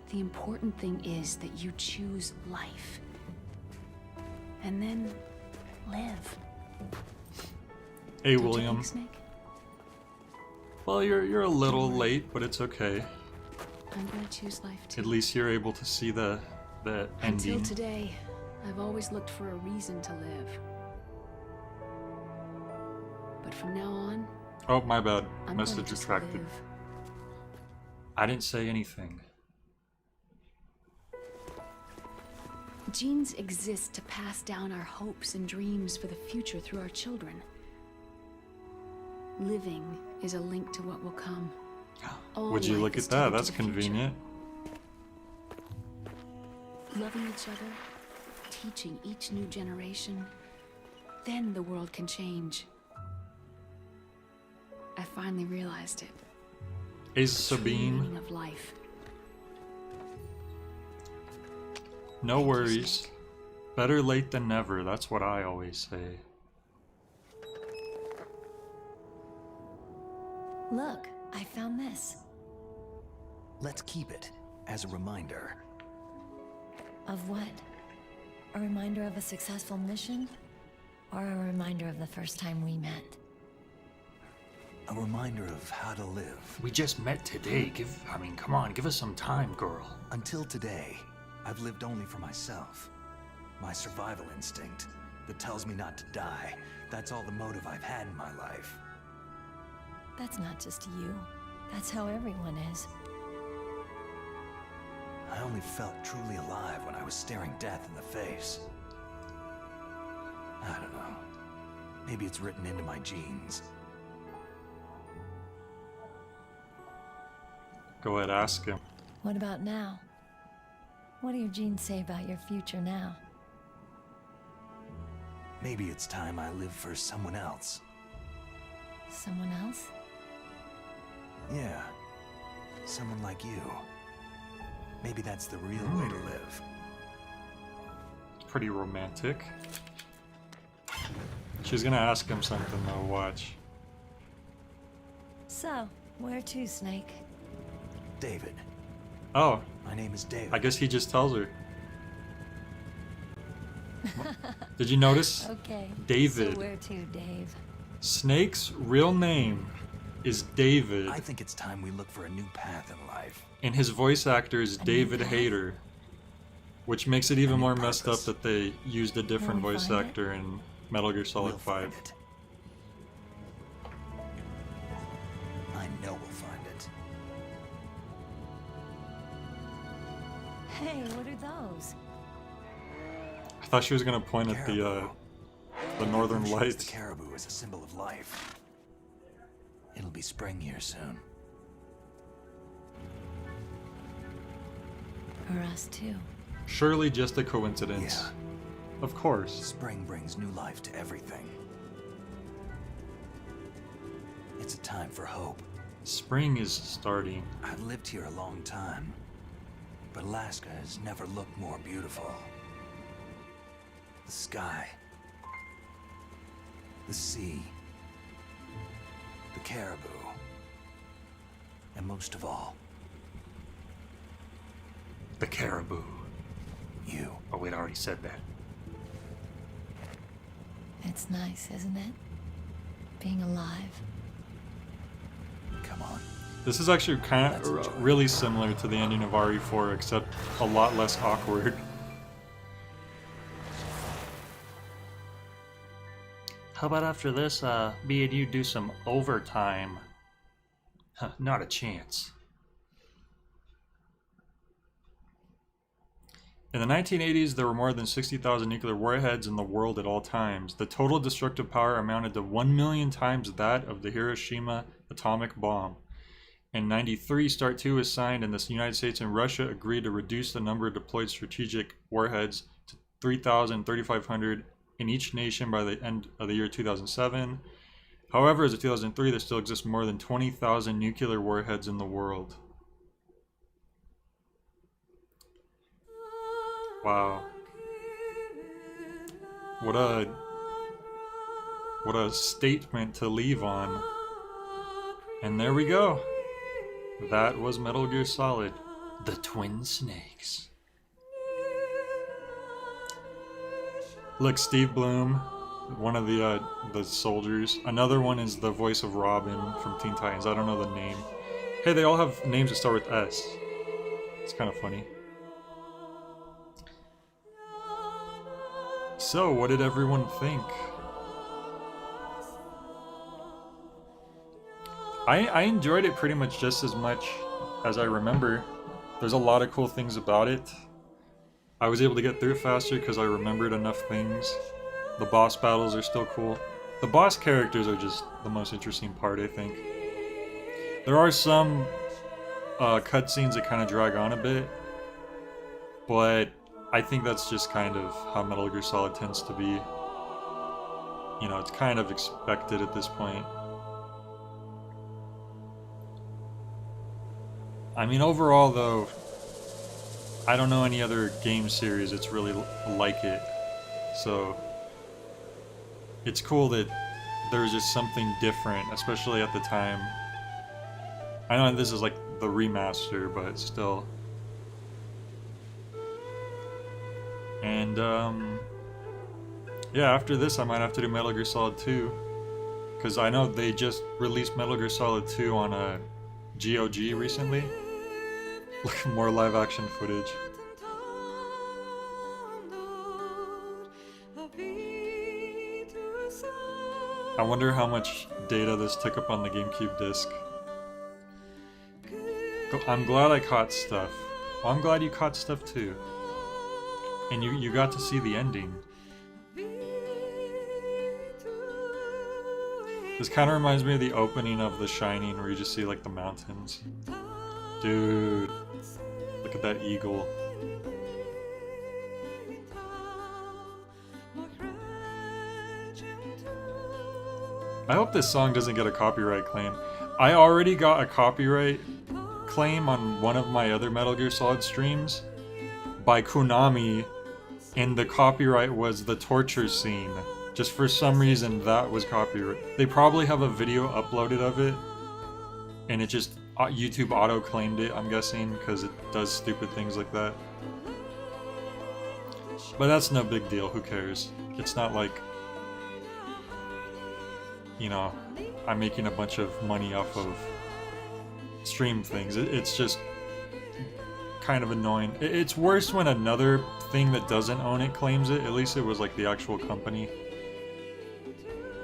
The important thing is that you choose life. And then live. Hey, Don't you William. think, Snake? Well, you're a little late, but it's okay. I'm gonna choose life too. At least you're able to see the ending. Until today, I've always looked for a reason to live. But from now on, Oh, my bad. I'm Message going to just retracted. live. I didn't say anything. Genes exist to pass down our hopes and dreams for the future through our children. Living is a link to what will come. All Would you life look is at that? tethered to That's the future. convenient. Loving each other, teaching each new generation, then the world can change. I finally realized it. Is True Sabine? meaning of life. No worries. Better late than never. That's what I always say. Look, I found this. Let's keep it as a reminder. Of what? A reminder of a successful mission? Or a reminder of the first time we met? A reminder of how to live. We just met today. Come on, give us some time, girl. Until today, I've lived only for myself. My survival instinct that tells me not to die. That's all the motive I've had in my life. That's not just you. That's how everyone is. I only felt truly alive when I was staring death in the face. I don't know. Maybe it's written into my genes. Go ahead, ask him. What about now? What do your genes say about your future now? Maybe it's time I live for someone else. Someone else? Yeah. Someone like you. Maybe that's the real way to live. Pretty romantic. She's gonna ask him something though, watch. So, where to, Snake? David. Oh, My name is David. I guess he just tells her. Did you notice? Okay. David. So where to, Dave? Snake's real name is David, I think it's time we look for a new path in life. and his voice actor is David Hayter, which makes it even more messed up that they used a different Will we voice find it? actor in Metal Gear Solid We'll 5. find it. I know we'll find it. Hey, what are those? I thought she was gonna point at the northern Evolution is lights. The caribou is a symbol of life. It'll be spring here soon. For us too. Surely just a coincidence. Yeah. Of course. Spring brings new life to everything. It's a time for hope. Spring is starting. I've lived here a long time, but Alaska has never looked more beautiful. The sky, the sea, the caribou, and most of all, The caribou. you. Oh wait, I already said that. It's nice, isn't it? Being alive. Come on. This is actually kind of really similar to the ending of RE4, except a lot less awkward. How about after this, me and you do some overtime? Huh, not a chance. In the 1980s, there were more than 60,000 nuclear warheads in the world at all times. The total destructive power amounted to 1 million times that of the Hiroshima atomic bomb. In 93, START 2 was signed, and the United States and Russia agreed to reduce the number of deployed strategic warheads to 3,000, 3,500 in each nation by the end of the year 2007. However, as of 2003, there still exists more than 20,000 nuclear warheads in the world. Wow. What a statement to leave on. And there we go. That was Metal Gear Solid. The Twin Snakes. Look, Steve Bloom, one of the soldiers. Another one is the voice of Robin from Teen Titans. I don't know the name. Hey, they all have names that start with S. It's kind of funny. So, what did everyone think? I enjoyed it pretty much just as much as I remember. There's a lot of cool things about it. I was able to get through it faster because I remembered enough things. The boss battles are still cool. The boss characters are just the most interesting part, I think. There are some cutscenes that kind of drag on a bit, but I think that's just kind of how Metal Gear Solid tends to be. You know, it's kind of expected at this point. I mean, overall, though, I don't know any other game series that's really like it. So, it's cool that there's just something different, especially at the time. I know this is like the remaster, but still. And, yeah, after this I might have to do Metal Gear Solid 2. Because I know they just released Metal Gear Solid 2 on a GOG recently. Look, more live action footage. I wonder how much data this took up on the GameCube disc. I'm glad I caught stuff. Well, I'm glad you caught stuff too. And you got to see the ending. This kind of reminds me of the opening of The Shining, where you just see like the mountains. Dude, look at that eagle. I hope this song doesn't get a copyright claim. I already got a copyright claim on one of my other Metal Gear Solid streams by Konami, and the copyright was the torture scene. Just for some reason that was copyright. They probably have a video uploaded of it, and it just YouTube auto-claimed it, I'm guessing, because it does stupid things like that. But that's no big deal, who cares? It's not like, you know, I'm making a bunch of money off of stream things. It's just kind of annoying. It's worse when another thing that doesn't own it claims it. At least it was like the actual company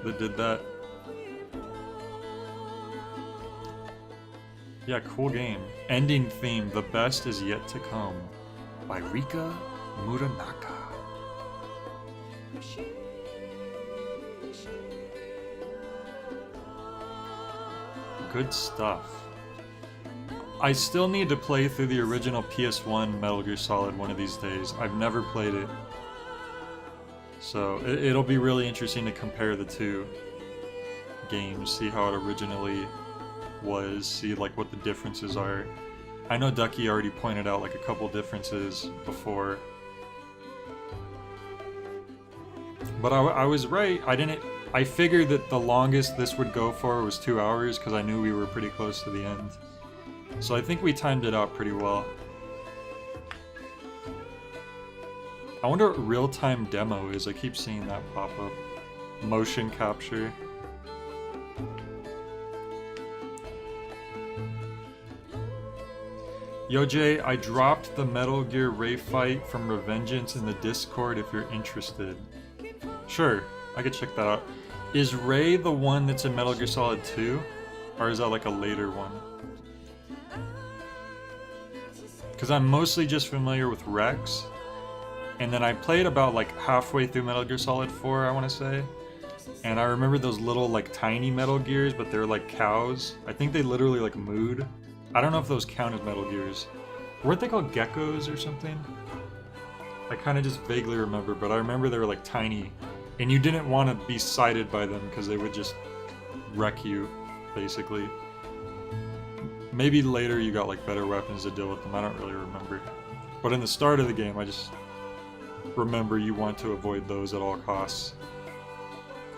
that did that. Yeah, cool game. Ending theme, the best is yet to come, by Rika Muranaka. Good stuff. I still need to play through the original PS1 Metal Gear Solid one of these days. I've never played it. So it'll be really interesting to compare the two games, see how it originally was, see like what the differences are. I know Ducky already pointed out like a couple differences before. But I was right. I figured that the longest this would go for was 2 hours because I knew we were pretty close to the end. So I think we timed it out pretty well. I wonder what real-time demo is. I keep seeing that pop up. Motion capture. Yo Jay, I dropped the Metal Gear Ray fight from Revengeance in the Discord if you're interested. Sure, I could check that out. Is Ray the one that's in Metal Gear Solid 2? Or is that like a later one? Because I'm mostly just familiar with Rex. And then I played about like halfway through Metal Gear Solid 4, I want to say. And I remember those little like tiny Metal Gears, but they're like cows. I think they literally like mooed. I don't know if those count as Metal Gears. Weren't they called geckos or something? I kind of just vaguely remember, but I remember they were like tiny. And you didn't want to be sighted by them because they would just wreck you, basically. Maybe later you got like better weapons to deal with them, I don't really remember. But in the start of the game, I just remember you want to avoid those at all costs.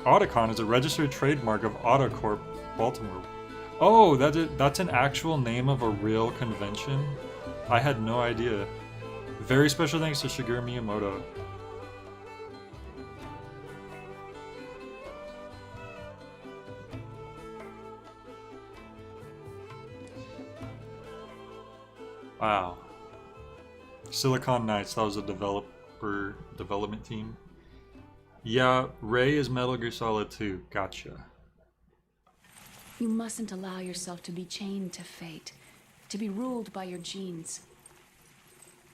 Otacon is a registered trademark of Autocorp Baltimore. Oh, that's an actual name of a real convention? I had no idea. Very special thanks to Shigeru Miyamoto. Wow. Silicon Knights, that was a development team. Yeah, Ray is Metal Gear Solid 2. Gotcha. You mustn't allow yourself to be chained to fate, to be ruled by your genes.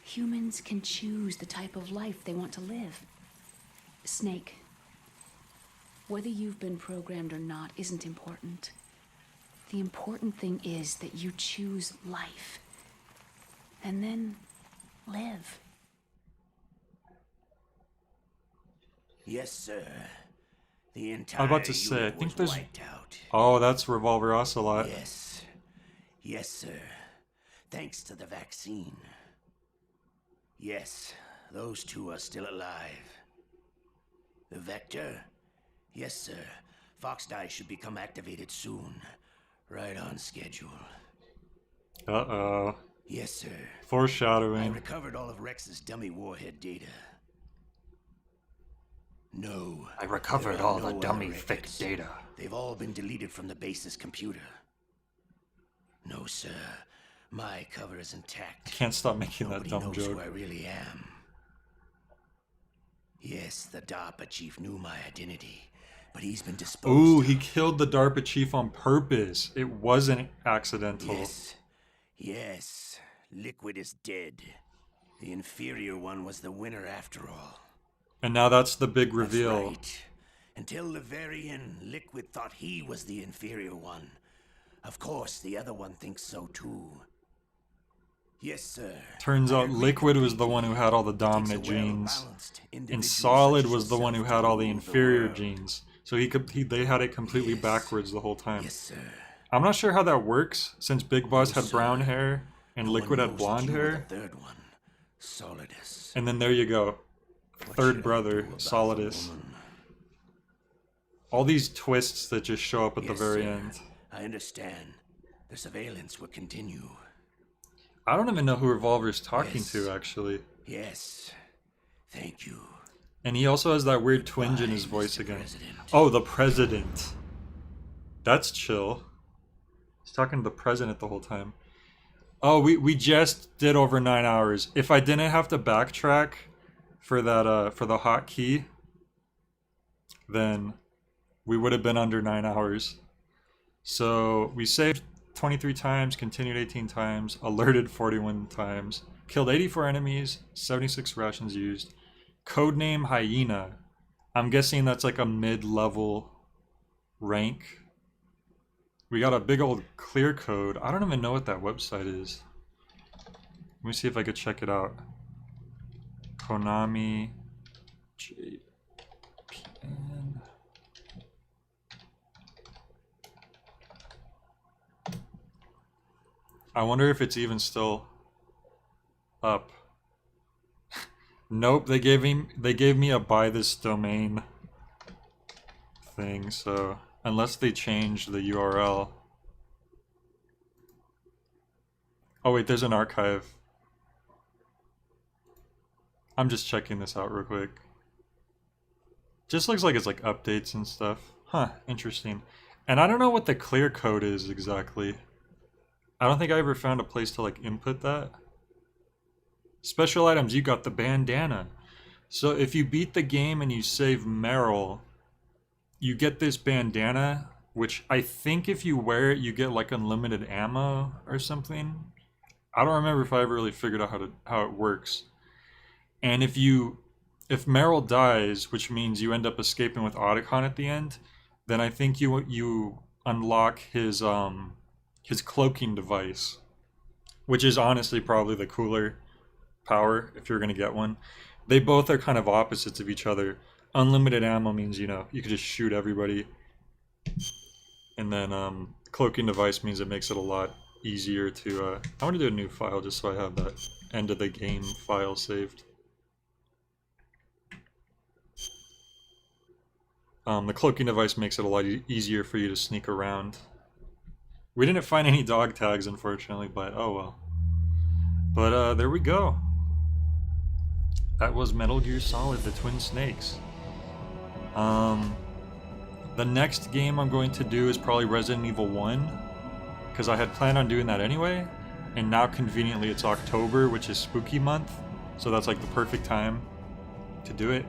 Humans can choose the type of life they want to live. Snake, whether you've been programmed or not isn't important. The important thing is that you choose life. And then live. Yes, sir. The entire I was about to say, I unit think was there's... wiped out. Oh, that's Revolver Ocelot. Yes. Yes, sir. Thanks to the vaccine. Yes, those two are still alive. The Vector? Yes, sir. Fox Die should become activated soon. Right on schedule. Uh-oh. Yes, sir. I Foreshadowing. recovered all of Rex's dummy warhead data. No. I recovered there are all the no dummy other fake records. data. They've all been deleted from the base's computer. No, sir. My cover is intact. Can't stop making Nobody that dumb knows joke. who I really am. Yes, the DARPA chief knew my identity, but he's been disposed Ooh, of. he killed the DARPA chief on purpose. It wasn't accidental. Yes. Yes. Liquid is dead. The inferior one was the winner after all. And now that's the big That's reveal. right. Until the very end, Liquid thought he was the inferior one. Of course, the other one thinks so too. Yes, sir. Turns I out agree Liquid was the completely. one who had all the It takes a dominant genes. well-balanced And individual Solid such as was the one who yourself had to all the rule inferior world. genes. So they had it completely Yes. backwards the whole time. Yes, sir. I'm not sure how that works, since Big Boss No, had sir. brown hair and No one Liquid had knows that blonde you were hair. The third one, Solidus. And then there you go. What Third should I brother, do about the Solidus. woman? All these twists that just show up at the Yes, very sir. end. I understand. The surveillance will continue. I don't even know who Revolver's talking Yes. to, actually. Yes. Thank you. And he also has that weird twinge in Goodbye, his voice Mr. again. President. Oh, the president. That's chill. He's talking to the president the whole time. Oh, we just did over 9 hours. If I didn't have to backtrack for that for the hotkey, then we would have been under 9 hours. So we saved 23 times, continued 18 times, alerted 41 times, killed 84 enemies, 76 rations used. Codename Hyena. I'm guessing that's like a mid-level rank. We got a big old clear code. I don't even know what that website is. Let me see if I could check it out. Konami JPN. I wonder if it's even still up. Nope, they gave me a buy this domain thing, so unless they changed the URL. Oh wait, there's an archive. I'm just checking this out real quick. Just looks like it's like updates and stuff. Huh, interesting. And I don't know what the clear code is exactly. I don't think I ever found a place to like input that. Special items, you got the bandana. So if you beat the game and you save Meryl, you get this bandana, which I think if you wear it, you get like unlimited ammo or something. I don't remember if I ever really figured out how it works. And if Meryl dies, which means you end up escaping with Otacon at the end, then I think you unlock his cloaking device, which is honestly probably the cooler power if you're gonna get one. They both are kind of opposites of each other. Unlimited ammo means, you know, you can just shoot everybody. And then cloaking device means it makes it a lot easier to I want to do a new file just so I have that end of the game file saved. The cloaking device makes it a lot easier for you to sneak around. We didn't find any dog tags, unfortunately, but oh well. But there we go. That was Metal Gear Solid, the Twin Snakes. The next game I'm going to do is probably Resident Evil 1, because I had planned on doing that anyway, and now conveniently it's October, which is spooky month, so that's like the perfect time to do it.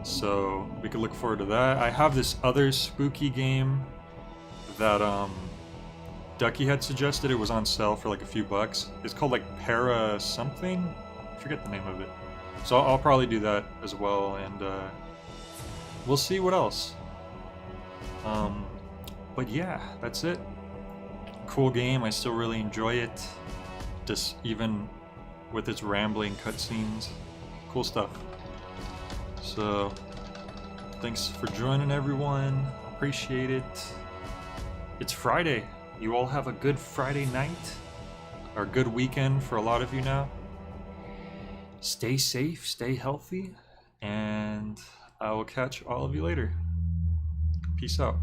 So we could look forward to that. I have this other spooky game that Ducky had suggested. It was on sale for like a few bucks. It's called like Para something? I forget the name of it. So I'll probably do that as well, and we'll see what else. But yeah, that's it. Cool game. I still really enjoy it. Just even with its rambling cutscenes. Cool stuff. So, thanks for joining, everyone. Appreciate it. It's Friday. You all have a good Friday night, or good weekend for a lot of you now. Stay safe, stay healthy, and I will catch all of you later. Peace out.